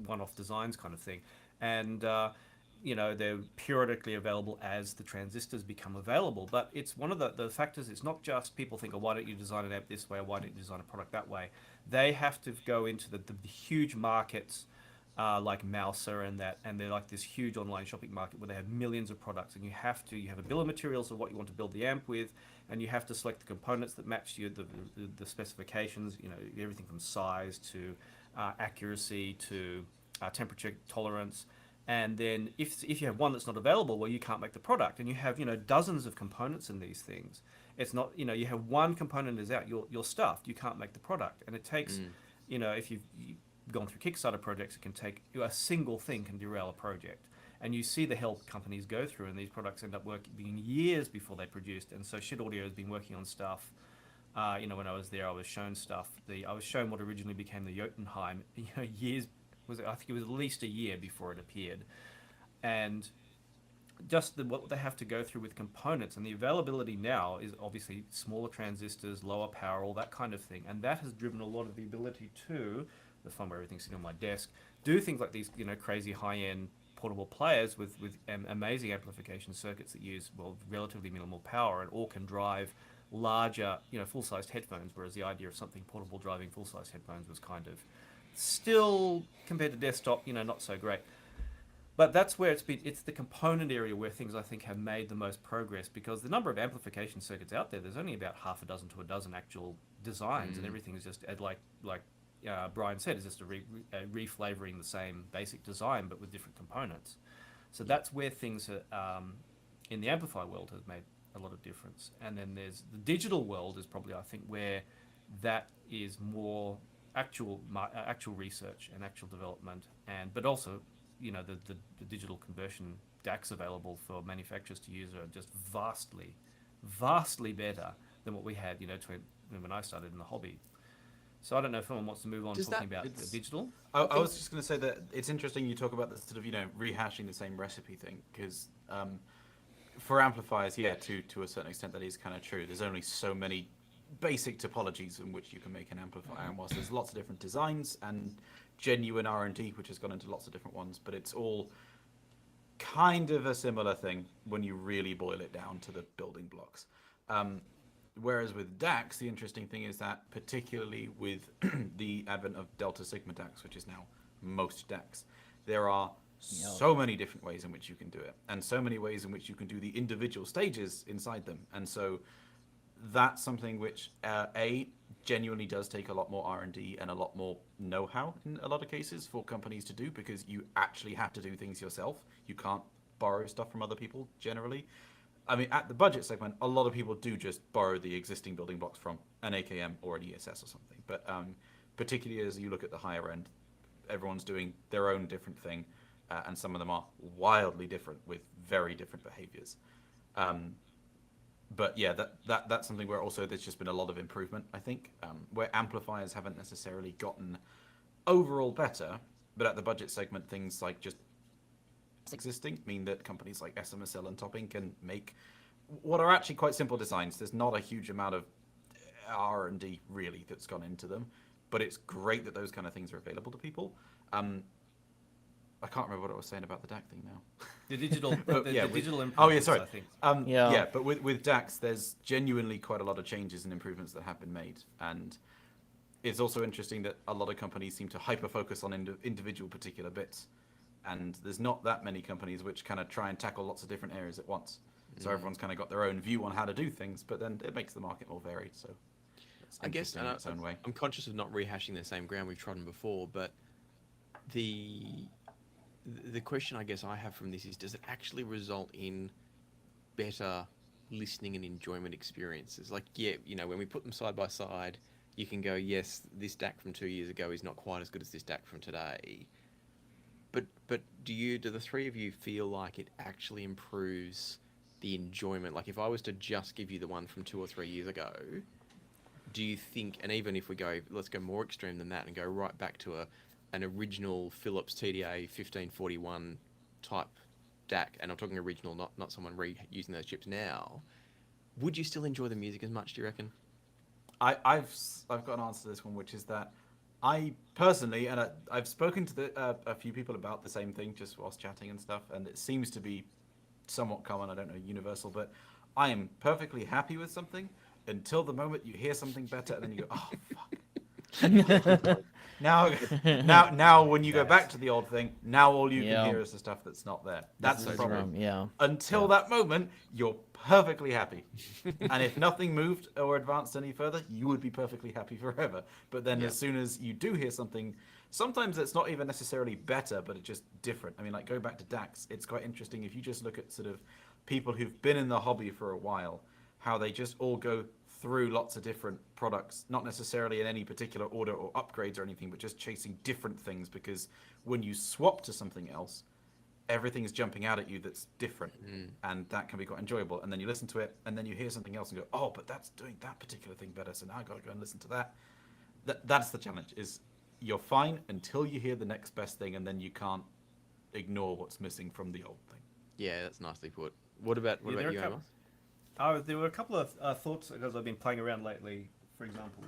one-off designs kind of thing, and they're periodically available as the transistors become available. But it's one of the factors. It's not just people think, oh, why don't you design an amp this way, or why don't you design a product that way? They have to go into the huge markets like Mouser and they're like this huge online shopping market where they have millions of products, and you have a bill of materials of what you want to build the amp with, and you have to select the components that match the specifications. Everything from size to accuracy to temperature tolerance. And then if you have one that's not available, well, you can't make the product, and you have dozens of components in these things. It's not you have one component is out, you're stuffed. You can't make the product, and it takes if you've gone through Kickstarter projects, it can take a single thing can derail a project. And you see the hell companies go through, and these products end up working years before they're produced. And so Shed Audio has been working on stuff. When I was there, I was shown stuff. I was shown what originally became the Jotunheim. Years I think it was at least a year before it appeared, and just what they have to go through with components, and the availability now is obviously smaller transistors, lower power, all that kind of thing, and that has driven a lot of the ability to the fun where everything's sitting on my desk, do things like these, crazy high-end portable players with amazing amplification circuits that use relatively minimal power and all can drive larger, full-sized headphones. Whereas the idea of something portable driving full-sized headphones was kind of still compared to desktop, not so great. But that's where it's the component area where things I think have made the most progress, because the number of amplification circuits out there's only about half a dozen to a dozen actual designs, and everything is just like Brian said, is just reflavoring the same basic design but with different components. So that's where things in the amplifier world has made a lot of difference. And then there's the digital world is probably, I think, where that is more actual research and actual development, but also the digital conversion DACs available for manufacturers to use are just vastly better than what we had when I started in the hobby. So I don't know if anyone wants to move on talking about the digital. I was just going to say that it's interesting you talk about the sort of rehashing the same recipe thing, because for amplifiers, to a certain extent that is kind of true. There's only so many basic topologies in which you can make an amplifier, and whilst there's lots of different designs and genuine R&D which has gone into lots of different ones, but it's all kind of a similar thing when you really boil it down to the building blocks. Whereas with DACs, the interesting thing is that, particularly with the advent of Delta Sigma DACs, which is now most DACs, there are so many different ways in which you can do it, and so many ways in which you can do the individual stages inside them. And so that's something which genuinely does take a lot more R&D and a lot more know-how in a lot of cases for companies to do, because you actually have to do things yourself. You can't borrow stuff from other people generally. I mean, at the budget segment, a lot of people do just borrow the existing building blocks from an AKM or an ESS or something. But particularly as you look at the higher end, everyone's doing their own different thing, and some of them are wildly different with very different behaviors. But yeah, that's something where also there's just been a lot of improvement, I think, where amplifiers haven't necessarily gotten overall better, but at the budget segment, things like just existing mean that companies like SMSL and Topping can make what are actually quite simple designs. There's not a huge amount of R&D really that's gone into them, but it's great that those kind of things are available to people. I can't remember what I was saying about the DAC thing now. The digital, digital improvements. Oh yeah, sorry. I think. But with DACs, there's genuinely quite a lot of changes and improvements that have been made, and it's also interesting that a lot of companies seem to hyper focus on individual particular bits, and there's not that many companies which kind of try and tackle lots of different areas at once. So everyone's kind of got their own view on how to do things, but then it makes the market more varied. So I guess in its own way. I'm conscious of not rehashing the same ground we've trodden before, but the question I guess I have from this is, does it actually result in better listening and enjoyment experiences? Like, when we put them side by side, you can go, yes, this DAC from 2 years ago is not quite as good as this DAC from today. But do the three of you feel like it actually improves the enjoyment? Like, if I was to just give you the one from 2 or 3 years ago, do you think, and even if let's go more extreme than that and go right back to an original Philips TDA 1541 type DAC, and I'm talking original, not someone reusing those chips now, would you still enjoy the music as much, do you reckon? I've got an answer to this one, which is that I personally, and I've spoken to a few people about the same thing just whilst chatting and stuff, and it seems to be somewhat common, I don't know, universal, but I am perfectly happy with something until the moment you hear something better, and then you go, oh, fuck. Now, when you go back to the old thing, now all you can hear is the stuff that's not there. That's the problem. Until that moment, you're perfectly happy. And if nothing moved or advanced any further, you would be perfectly happy forever. But then as soon as you do hear something, sometimes it's not even necessarily better, but it's just different. I mean, like going back to DACs, it's quite interesting if you just look at sort of people who've been in the hobby for a while, how they just all go through lots of different products, not necessarily in any particular order or upgrades or anything, but just chasing different things, because when you swap to something else, everything's jumping out at you that's different, and that can be quite enjoyable. And then you listen to it, and then you hear something else and go, oh, but that's doing that particular thing better, so now I got to go and listen to that. That's the challenge, is you're fine until you hear the next best thing, and then you can't ignore what's missing from the old thing. Yeah, that's nicely put. What about you, Amos? There were a couple of thoughts because I've been playing around lately. For example,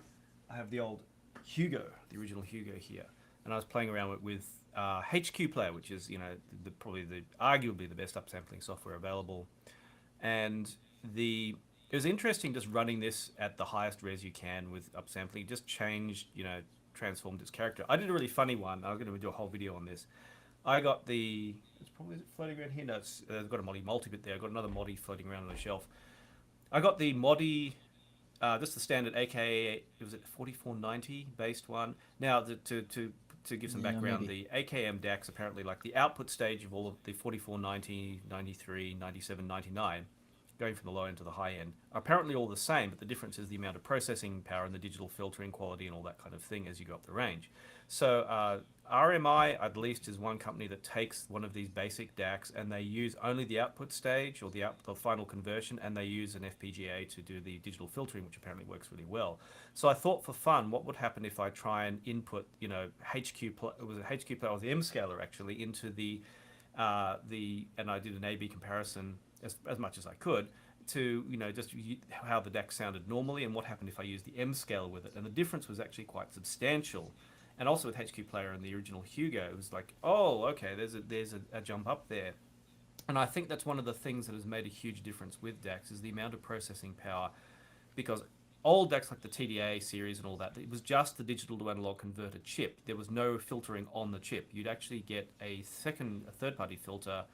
I have the old Hugo, the original Hugo here, and I was playing around with HQ Player, which is arguably the best upsampling software available, and it was interesting just running this at the highest res you can with upsampling. It just changed, transformed its character. I did a really funny one. I was going to do a whole video on this. I got it's probably floating around here. No, I've got a multi bit there. I've got another Modi floating around on the shelf. I got the Modi, just the standard, aka it was at 4490 based one. Now to give some background, the AKM DACs apparently, like the output stage of all of the 4490, 93, 97, 99, going from the low end to the high end, are apparently all the same, but the difference is the amount of processing power and the digital filtering quality and all that kind of thing as you go up the range. So RMI, at least, is one company that takes one of these basic DACs and they use only the output stage or the final conversion, and they use an FPGA to do the digital filtering, which apparently works really well. So I thought, for fun, what would happen if I try and input, HQ Player or the M scaler actually into and I did an A/B comparison as much as I could to just how the DAC sounded normally and what happened if I used the M scale with it, and the difference was actually quite substantial. And also with HQ Player and the original Hugo, it was like, oh, okay, there's a jump up there. And I think that's one of the things that has made a huge difference with DACs is the amount of processing power, because old DACs like the TDA series and all that, it was just the digital to analog converter chip. There was no filtering on the chip. You'd actually get a third-party filter,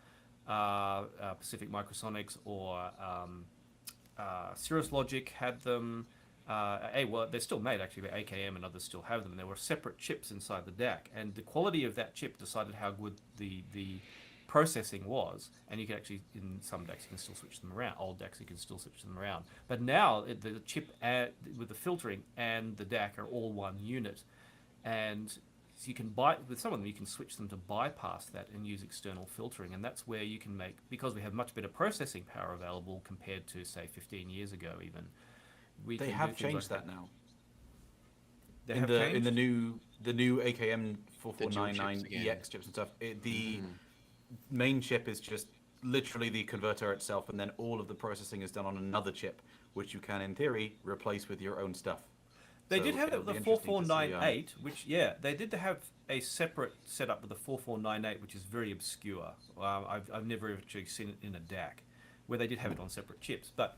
Pacific Microsonics or Cirrus Logic had them. They're still made actually, but AKM and others still have them. And there were separate chips inside the DAC, and the quality of that chip decided how good the processing was. And you can actually, in some DACs, you can still switch them around. Old DACs, you can still switch them around. But now the chip with the filtering and the DAC are all one unit, and so you can with some of them you can switch them to bypass that and use external filtering, and that's where you can make, because we have much better processing power available compared to say 15 years ago even. They have changed that now. They in have the changed? in the new AKM 4499 EX chips and stuff. The main chip is just literally the converter itself, and then all of the processing is done on another chip, which you can, in theory, replace with your own stuff. They So did have it'll it with be the interesting to see, 4498, which, they did have a separate setup with the 4498, which is very obscure. I've never actually seen it in a DAC, where they did have it on separate chips. But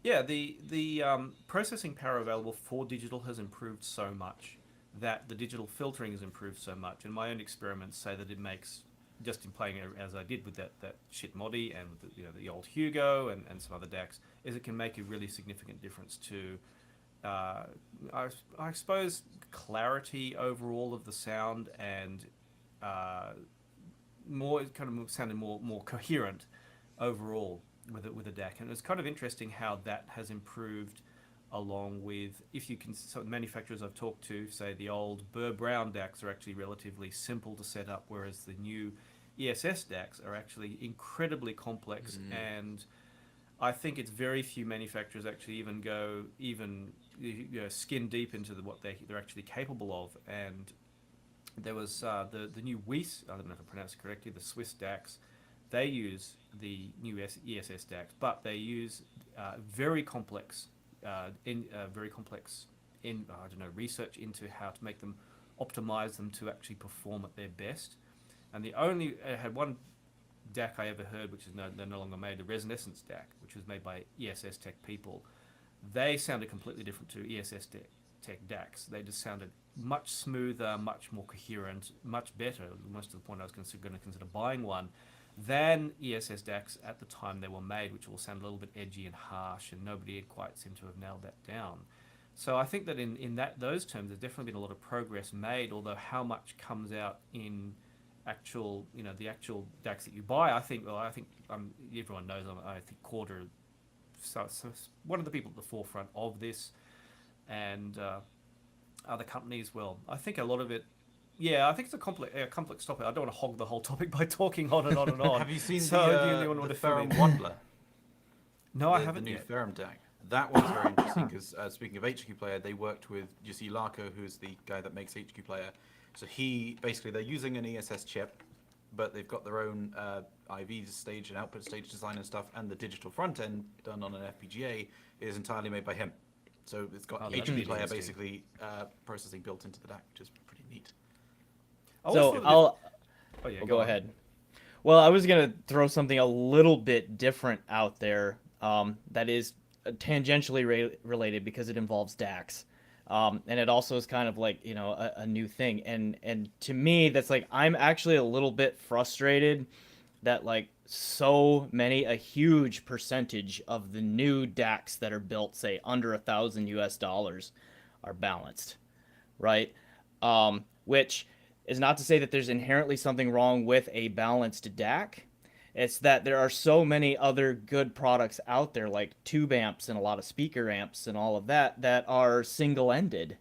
yeah, the processing power available for digital has improved so much that the digital filtering has improved so much. And my own experiments say that it makes, just in playing as I did with that shit Modi and with the old Hugo and some other DACs, is it can make a really significant difference to, I suppose, clarity overall of the sound, and sounding more coherent overall with a DAC. And it's kind of interesting how that has improved, along with, if you can, some manufacturers I've talked to say the old Burr Brown DACs are actually relatively simple to set up, whereas the new ESS DACs are actually incredibly complex. And I think it's very few manufacturers actually even go skin deep into what they're actually capable of. And there was the new Weiss, I don't know if I pronounced it correctly, the Swiss DACs. They use the new ESS DACs, but they use very complex research into how to make them, optimize them to actually perform at their best. And I had one DAC I ever heard, which is no longer made, the Resonance DAC, which was made by ESS Tech people. They sounded completely different to ESS Tech DACs. They just sounded much smoother, much more coherent, much better, almost to the point I was going to consider buying one, than ESS DACs at the time they were made, which all sound a little bit edgy and harsh, and nobody had quite seemed to have nailed that down. So I think that in those terms, there's definitely been a lot of progress made, although how much comes out in actual, the actual DACs that you buy, I think everyone knows, I think Quarter, so one of the people at the forefront of this, and other companies, well, I think a lot of it Yeah, I think it's a complex topic. I don't want to hog the whole topic by talking on and on and on. Have you seen so do you only want the to fill in? Ferrum Waddler? No, I The haven't new yet. Ferrum DAC. That one's very interesting because speaking of HQ Player, they worked with Jussi Larko, who's the guy that makes HQ Player. So he basically they're using an ESS chip, but they've got their own IV stage and output stage design and stuff, and the digital front end done on an FPGA is entirely made by him. So it's got that's HQ really Player interesting. basically processing built into the DAC, which is pretty neat. So Oh yeah, go on. ahead. Well, I was gonna throw something a little bit different out there that is tangentially related because it involves DAX, and it also is kind of like a new thing. And to me, that's like I'm actually a little bit frustrated that like a huge percentage of the new DAX that are built, say under $1,000 are balanced, right? Which is not to say that there's inherently something wrong with a balanced DAC. It's that there are so many other good products out there, like tube amps and a lot of speaker amps and all of that, that are single-ended.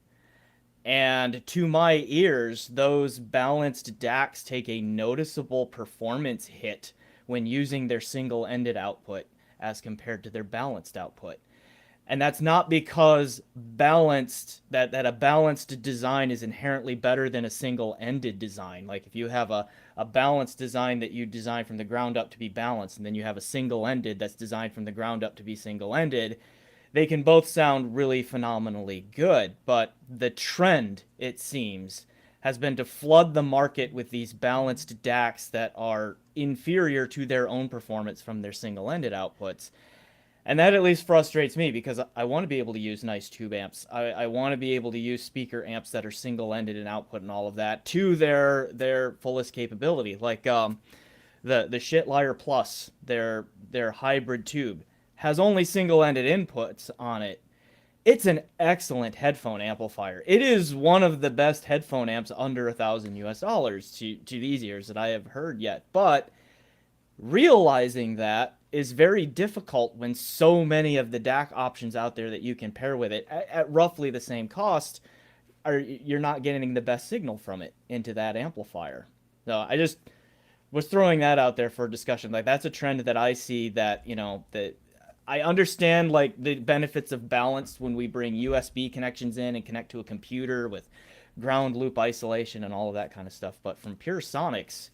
And to my ears, those balanced DACs take a noticeable performance hit when using their single-ended output as compared to their balanced output. And that's not because that a balanced design is inherently better than a single-ended design. Like if you have a balanced design that you design from the ground up to be balanced, and then you have a single-ended that's designed from the ground up to be single-ended, they can both sound really phenomenally good. But the trend, it seems, has been to flood the market with these balanced DACs that are inferior to their own performance from their single-ended outputs. And that at least frustrates me because I want to be able to use nice tube amps. I want to be able to use speaker amps that are single-ended in output and all of that to their fullest capability. Like the Shitliar Plus, their hybrid tube, has only single-ended inputs on it. It's an excellent headphone amplifier. It is one of the best headphone amps under $1,000 to these ears that I have heard yet. But realizing that is very difficult when so many of the DAC options out there that you can pair with it at roughly the same cost you're not getting the best signal from it into that amplifier. So I just was throwing that out there for discussion. Like that's a trend that I see that that I understand like the benefits of balance when we bring USB connections in and connect to a computer with ground loop isolation and all of that kind of stuff. But from pure sonics,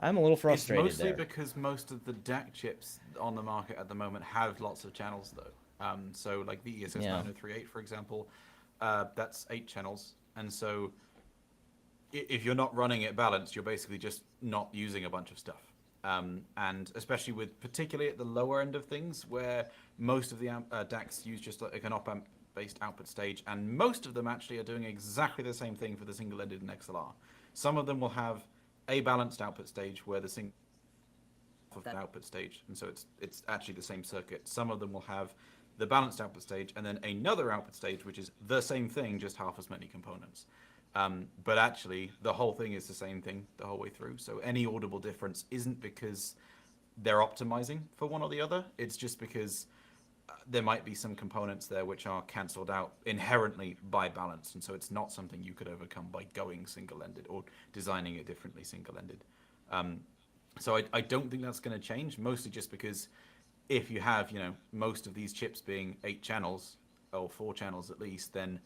I'm a little frustrated It's mostly there. because most of the DAC chips on the market at the moment have lots of channels, though. So, like the ESS 9038, for example, that's 8 channels. And so, if you're not running it balanced, you're basically just not using a bunch of stuff. And especially particularly at the lower end of things, where most of the DACs use just like an op-amp based output stage, and most of them actually are doing exactly the same thing for the single-ended and XLR. Some of them will have a balanced output stage where the single of the output stage, and so it's actually the same circuit. Some of them will have the balanced output stage and then another output stage, which is the same thing, just half as many components. But actually, the whole thing is the same thing the whole way through. So any audible difference isn't because they're optimizing for one or the other. It's just because there might be some components there which are cancelled out inherently by balance, and so it's not something you could overcome by going single-ended or designing it differently single-ended. So I don't think that's going to change, mostly just because if you have most of these chips being 8 channels or 4 channels at least, then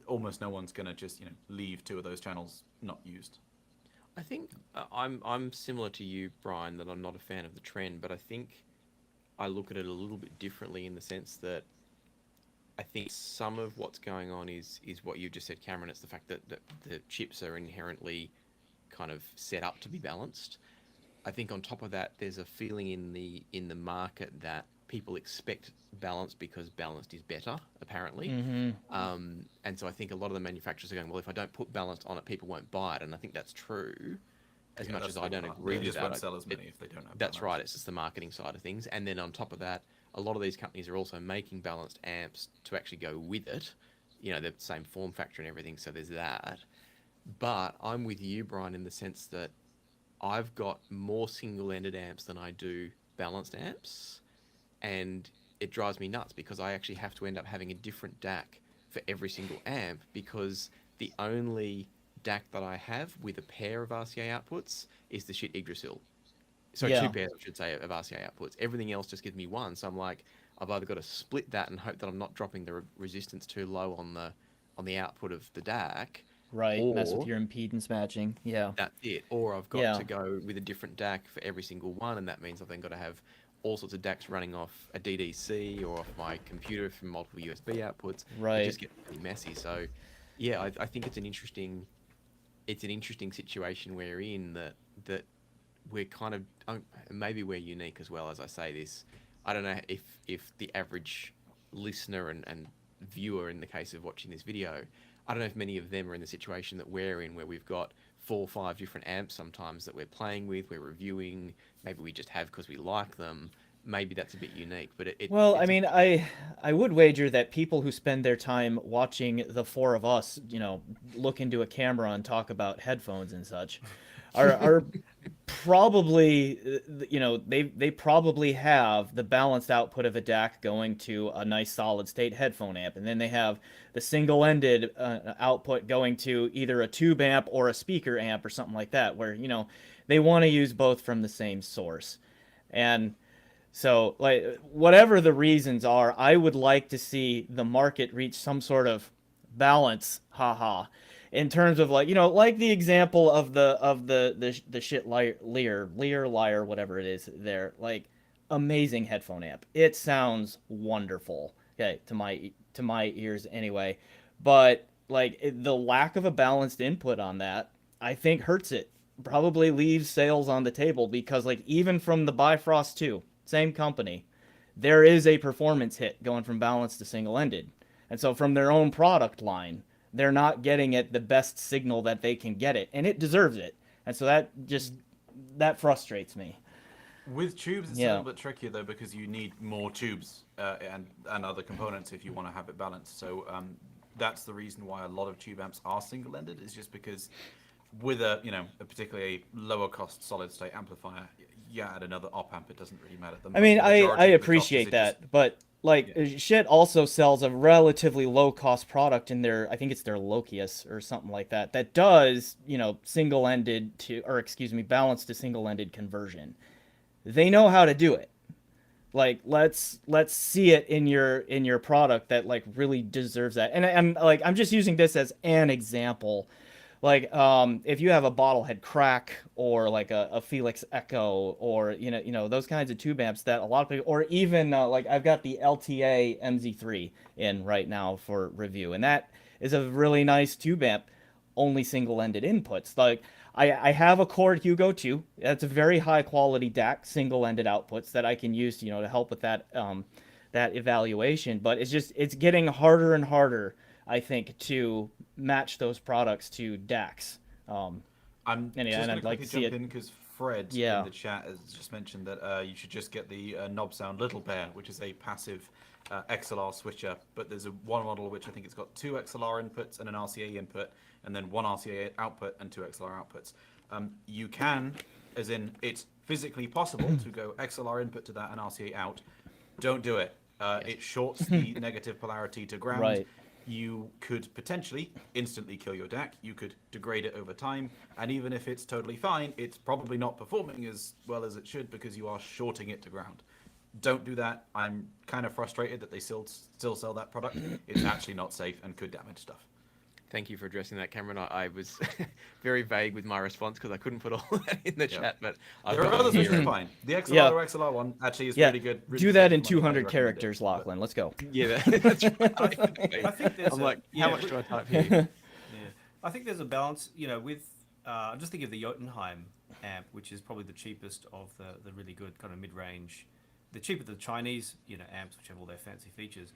almost no one's going to just leave 2 of those channels not used. I think I'm similar to you, Brian, that I'm not a fan of the trend, but I think I look at it a little bit differently in the sense that I think some of what's going on is what you just said, Cameron. It's the fact that the chips are inherently kind of set up to be balanced. I think on top of that, there's a feeling in the market that people expect balance because balanced is better, apparently. Mm-hmm. And so I think a lot of the manufacturers are going, well, if I don't put balanced on it, people won't buy it. And I think that's true. As much as I don't agree with just that, won't sell as many if they don't have that's balance. right. It's just the marketing side of things. And then on top of that, a lot of these companies are also making balanced amps to actually go with it. They're the same form factor and everything. So there's that. But I'm with you, Brian, in the sense that I've got more single-ended amps than I do balanced amps. And it drives me nuts because I actually have to end up having a different DAC for every single amp because the only DAC that I have with a pair of RCA outputs is the shit Yggdrasil. So Yeah. two pairs, I should say, of RCA outputs. Everything else just gives me one. So I'm like, I've either got to split that and hope that I'm not dropping the resistance too low on the output of the DAC, Right. Mess with or your impedance matching. Yeah. that's it. Or I've got Yeah. to go with a different DAC for every single one, and that means I've then got to have all sorts of DACs running off a DDC or off my computer from multiple USB outputs. It Right. just gets pretty messy. So, yeah, I think it's an interesting situation we're in that we're kind of maybe we're unique as well. As I say this, I don't know if the average listener and viewer, in the case of watching this video, I don't know if many of them are in the situation that we're in, where we've got 4 or 5 different amps sometimes that we're playing with, we're reviewing, maybe we just have because we like them. Maybe that's a bit unique, but Well, I it's mean, I would wager that people who spend their time watching the four of us, look into a camera and talk about headphones and such, are probably, they probably have the balanced output of a DAC going to a nice solid state headphone amp, and then they have the single-ended output going to either a tube amp or a speaker amp or something like that, where they want to use both from the same source, and so, like, whatever the reasons are, I would like to see the market reach some sort of balance, haha, in terms of, like, like the example of the shit Lear, whatever it is there, like, amazing headphone amp. It sounds wonderful, okay, to my ears anyway, but like the lack of a balanced input on that, I think hurts it. Probably leaves sales on the table, because like even from the Bifrost 2, same company, there is a performance hit going from balanced to single-ended. And so from their own product line, they're not getting it the best signal that they can get it, and it deserves it. And so that frustrates me. With tubes, it's a Yeah. little bit trickier though, because you need more tubes and other components if you want to have it balanced. So that's the reason why a lot of tube amps are single-ended, is just because with a particularly lower cost solid state amplifier, you add another op amp, it doesn't really matter. I mean, The I majority of the cost is appreciate it that, just- but like shit also sells a relatively low cost product in their, I think it's their Lokius or something like that, that does, single-ended to, or excuse me, balanced to single-ended conversion. They know how to do it. Like, let's see it in your product that like really deserves that. And like, I'm just using this as an example. Like, if you have a bottlehead crack or like a Felix Echo, or those kinds of tube amps that a lot of people, or even like I've got the LTA MZ3 in right now for review, and that is a really nice tube amp, only single-ended inputs. Like, I have a Chord Hugo 2. That's a very high quality DAC, single-ended outputs that I can use, to help with that that evaluation. But it's getting harder and harder, I think, to match those products to DACs. I'm And just I'd going to like quickly to see jump it. in because Fred Yeah. in the chat has just mentioned that you should just get the Knob Sound Little Pair, which is a passive XLR switcher. But there's one model which I think it's got 2 XLR inputs and an RCA input, and then 1 RCA output and 2 XLR outputs. You can, as in it's physically possible to go XLR input to that and RCA out. Don't do it. It shorts the negative polarity to ground. Right. You could potentially instantly kill your DAC. You could degrade it over time. And even if it's totally fine, it's probably not performing as well as it should because you are shorting it to ground. Don't do that. I'm kind of frustrated that they still sell that product. It's actually not safe and could damage stuff. Thank you for addressing that, Cameron. I was very vague with my response because I couldn't put all that in the chat, but I've There are got others it which here. are fine. The XLR Yeah. or XLR one actually is Yeah, really good. Really do that safe in and I highly 200 recommend it. characters, But- Lachlan. Let's go. Yeah, that's right. I think there's I'm a- like, yeah, how much but- do I type here? Yeah, I think there's a balance, with I'm just thinking of the Jotunheim amp, which is probably the cheapest of the really good kind of mid-range, the cheaper the Chinese amps, which have all their fancy features,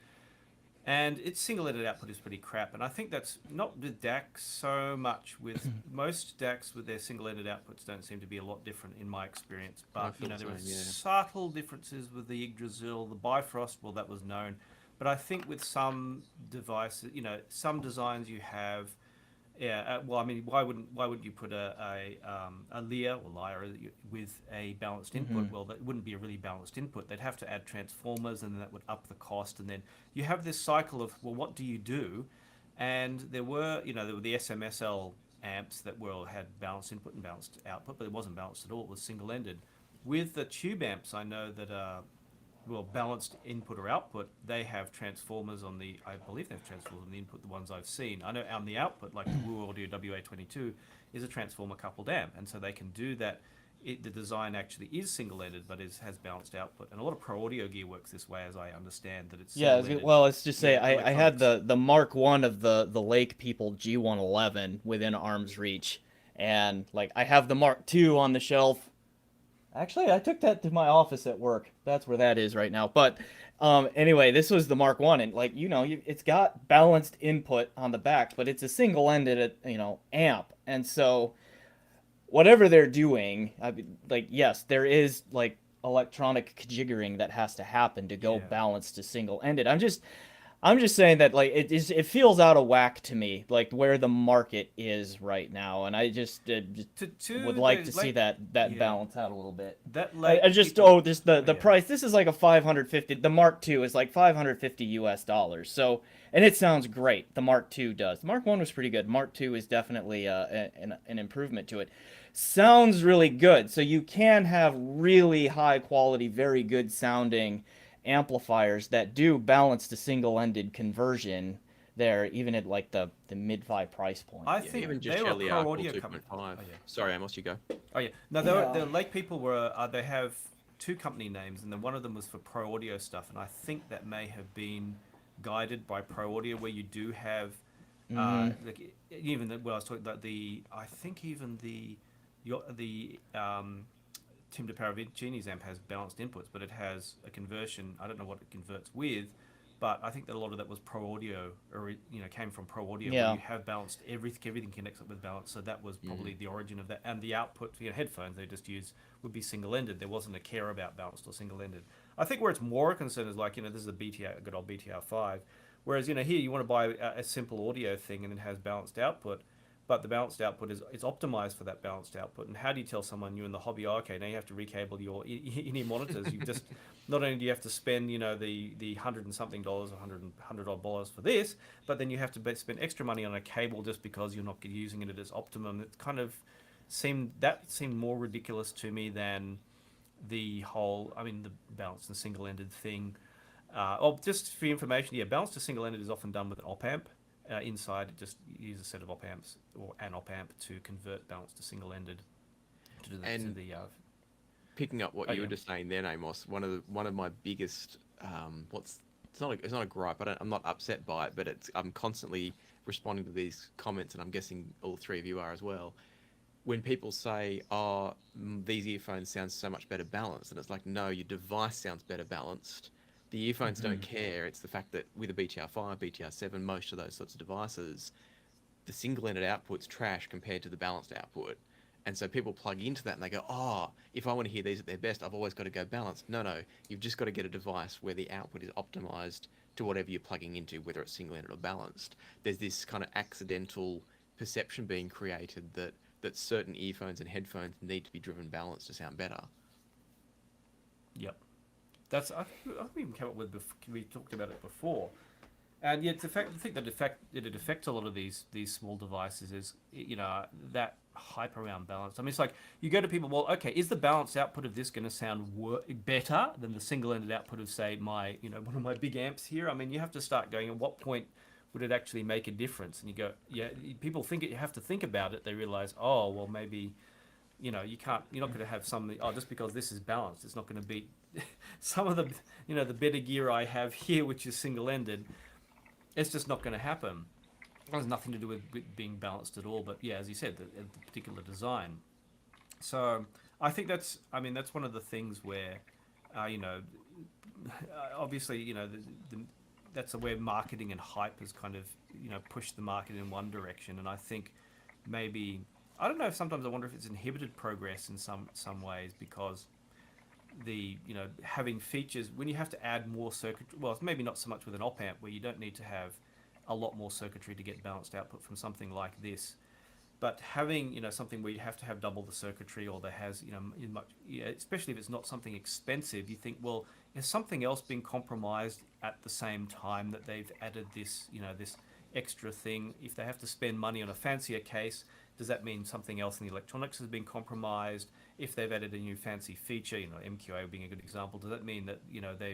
and its single-ended output is pretty crap. And I think that's not with DACs so much. With most DACs with their single-ended outputs don't seem to be a lot different in my experience. I But feel there the are same, yeah. subtle differences with the Yggdrasil, the Bifrost. Well, that was known. But I think with some devices, some designs you have, well, I mean, why wouldn't you put a Lear or Lyra with a balanced input? Well, that wouldn't be a really balanced input. They'd have to add transformers, and then that would up the cost. And then you have this cycle of, well, what do you do? And there were the SMSL amps that had balanced input and balanced output, but it wasn't balanced at all. It was single-ended. With the tube amps, I know that balanced input or output, they have transformers on the, I believe they have transformers on the input, the ones I've seen. I know on the output, like the Woo Audio WA22 is a transformer coupled amp, and so they can do that. The design actually is single-ended, but has balanced output. And a lot of Pro Audio gear works this way, as I understand that it's Yeah, single-ended. well, let's just say Yeah, I had electronics. the Mark One of the Lake People G111 within arm's reach, and like I have the Mark Two on the shelf. Actually, I took that to my office at work. That's where that is right now. But anyway, this was the Mark One, and like it's got balanced input on the back, but it's a single-ended amp, and so whatever they're doing, I mean, like yes, there is like electronic jiggering that has to happen to go Yeah. balanced to single-ended. I'm just saying that like it feels out of whack to me, like where the market is right now, and I just would like to see that yeah. balance out a little bit. That I just this the yeah. price. This is like a 550. The Mark II is like $550. So and it sounds great. The Mark II does. The Mark I was pretty good. Mark II is definitely an improvement to it. Sounds really good. So you can have really high quality, very good sounding amplifiers that do balance to single-ended conversion there, even at like the mid-5 price point. I Yeah, think even just they were a Shelly Pro Arkle Audio company. 2.5. Oh, yeah. Sorry, Amos, you go. Oh yeah. No, the Lake People were. They have two company names, and then one of them was for Pro Audio stuff, and I think that may have been guided by Pro Audio, where you do have, like even when I was talking about I think even the Tim DeParavicini's amp has balanced inputs, but it has a conversion. I don't know what it converts with, but I think that a lot of that was Pro Audio, or came from Pro Audio, Yeah. where you have balanced everything connects up with balance. So that was probably the origin of that. And the output for your headphones they just use would be single-ended. There wasn't a care about balanced or single-ended. I think where it's more concerned is like this is a BTR, good old BTR5, whereas here you want to buy a simple audio thing and it has balanced output. But the balanced output it's optimized for that balanced output. And how do you tell someone you're in the hobby? Oh, okay, now you have to recable your in-ear monitors. You just not only do you have to spend the $100 and something dollars, $100 odd dollars for this, but then you have to spend extra money on a cable just because you're not using it at its optimum. It kind of seemed more ridiculous to me than the whole. I mean, the balanced and single-ended thing. Just for information, yeah, balanced to single-ended is often done with an op amp. Inside, just use a set of op amps or an op amp to convert balance to single-ended to do And the picking up what you were just saying then, Amos, one of my biggest it's not a gripe. I'm not upset by it, but I'm constantly responding to these comments, and I'm guessing all three of you are as well. When people say, "Oh, these earphones sound so much better balanced," and it's like, no, your device sounds better balanced. The earphones don't care. It's the fact that with a BTR5, BTR7, most of those sorts of devices, the single-ended output's trash compared to the balanced output. And so people plug into that and they go, oh, if I want to hear these at their best, I've always got to go balanced. No, you've just got to get a device where the output is optimized to whatever you're plugging into, whether it's single-ended or balanced. There's this kind of accidental perception being created that certain earphones and headphones need to be driven balanced to sound better. Yep. I think we even came up with we talked about it before, and yet I think that it affects a lot of these small devices is that hype around balance. I mean, it's like you go to people, well, okay, is the balanced output of this going to sound better than the single-ended output of say my one of my big amps here? I mean, you have to start going, at what point would it actually make a difference? And you go, yeah, people think you have to think about it. They realize, oh, well, maybe you're not going to have some, just because this is balanced, it's not going to beat some of the the better gear I have here, which is single-ended. It's just not going to happen. It has nothing to do with being balanced at all, but yeah, as you said, the particular design. So I think that's one of the things where obviously that's where marketing and hype has kind of pushed the market in one direction, and I think maybe I don't know, sometimes I wonder if it's inhibited progress in some ways, because the having features when you have to add more circuitry, well, it's maybe not so much with an op amp where you don't need to have a lot more circuitry to get balanced output from something like this, but having something where you have to have double the circuitry, or there has especially if it's not something expensive, you think, well, is something else being compromised at the same time that they've added this this extra thing? If they have to spend money on a fancier case, Does that mean something else in the electronics has been compromised? If they've added a new fancy feature, MQA being a good example, does that mean that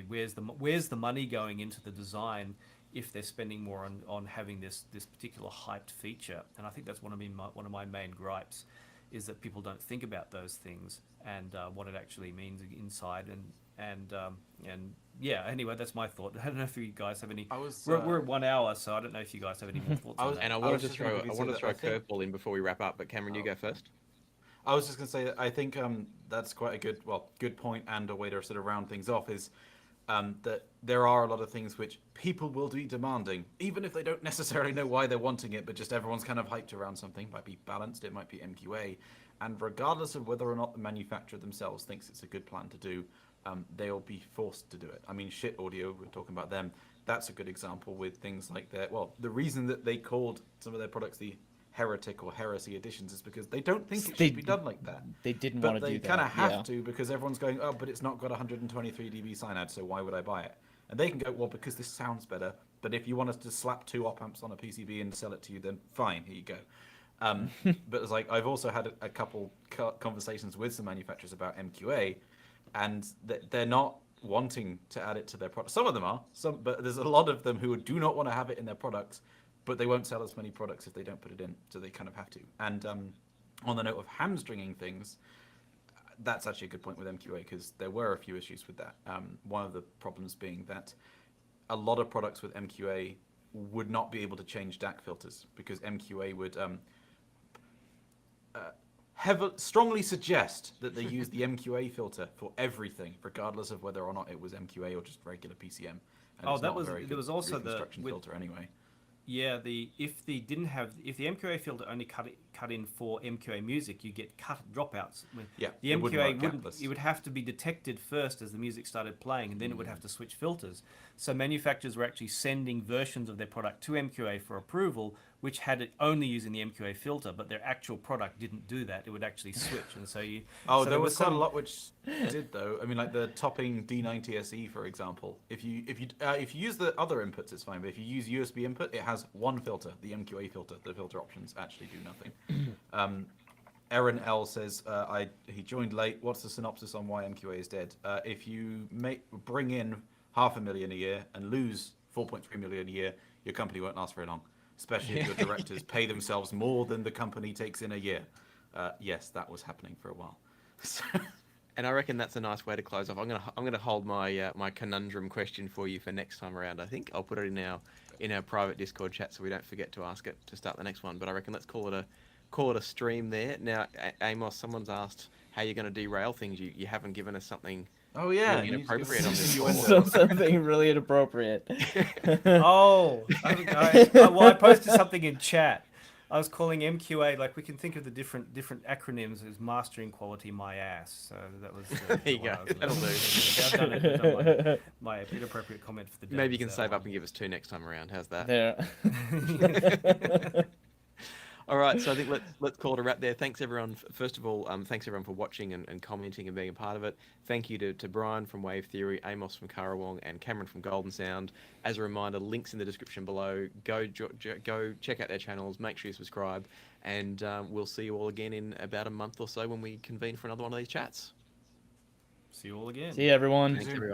where's the money going into the design if they're spending more on having this particular hyped feature? And I think that's one of my main gripes, is that people don't think about those things and what it actually means inside. And yeah, anyway, that's my thought. I don't know if you guys have any. We're at 1 hour, so I don't know if you guys have any more thoughts on that. And I wanted to throw a curveball in before we wrap up, but Cameron, you go first. I was just going to say, I think that's quite a good point, and a way to sort of round things off is that there are a lot of things which people will be demanding, even if they don't necessarily know why they're wanting it, but just everyone's kind of hyped around something. It might be balanced, it might be MQA, and regardless of whether or not the manufacturer themselves thinks it's a good plan to do, they'll be forced to do it. I mean, Shit Audio, we're talking about them, that's a good example with things like that. Well, the reason that they called some of their products the Heretic or Heresy editions is because they don't think it should be done like that. They didn't want to do that. But they kind of have to, because everyone's going, oh, but it's not got 123 dB cyanide, so why would I buy it? And they can go, well, because this sounds better. But if you want us to slap 2 op amps on a PCB and sell it to you, then fine, here you go. But it's like, I've also had a couple conversations with some manufacturers about MQA, and they're not wanting to add it to their product. Some of them are, but there's a lot of them who do not want to have it in their products, but they won't sell as many products if they don't put it in, so they kind of have to. And on the note of hamstringing things, that's actually a good point with MQA, because there were a few issues with that. One of the problems being that a lot of products with MQA would not be able to change DAC filters, because MQA would strongly suggest that they use the MQA filter for everything, regardless of whether or not it was MQA or just regular PCM. And there was also the reconstruction filter anyway. Yeah, if the MQA filter only cut in for MQA music, you get cut dropouts. Yeah, the MQA would have to be detected first as the music started playing, and then it would have to switch filters. So manufacturers were actually sending versions of their product to MQA for approval, which had it only using the MQA filter, but their actual product didn't do that. It would actually switch, and so you. Oh, so there was quite a lot which did though. I mean, like the topping D90SE, for example. If you use the other inputs, it's fine. But if you use USB input, it has one filter, the MQA filter. The filter options actually do nothing. Aaron L says he joined late. What's the synopsis on why MQA is dead? If you bring in 500,000 a year and lose 4.3 million a year, your company won't last very long. Especially if your directors pay themselves more than the company takes in a year. Yes, that was happening for a while. And I reckon that's a nice way to close off. I'm gonna hold my my conundrum question for you for next time around. I think I'll put it in our private Discord chat so we don't forget to ask it to start the next one. But I reckon let's call it a stream there. Now, Amos, someone's asked how you're going to derail things. You haven't given us something. Oh yeah, really inappropriate on this call. Something really inappropriate. Oh, I posted something in chat. I was calling MQA, like we can think of the different acronyms as mastering quality my ass. So that was. There you go. That'll do. I've done my inappropriate comment for the day. Maybe you can save up and give us 2 next time around. How's that? Yeah. All right, so I think let's call it a wrap there. Thanks everyone. First of all, thanks everyone for watching and commenting and being a part of it. Thank you to Brian from Wave Theory, Amos from Karawong, and Cameron from Golden Sound. As a reminder, links in the description below. Go check out their channels. Make sure you subscribe, and we'll see you all again in about a month or so when we convene for another one of these chats. See you all again. See you, everyone. Thanks everyone.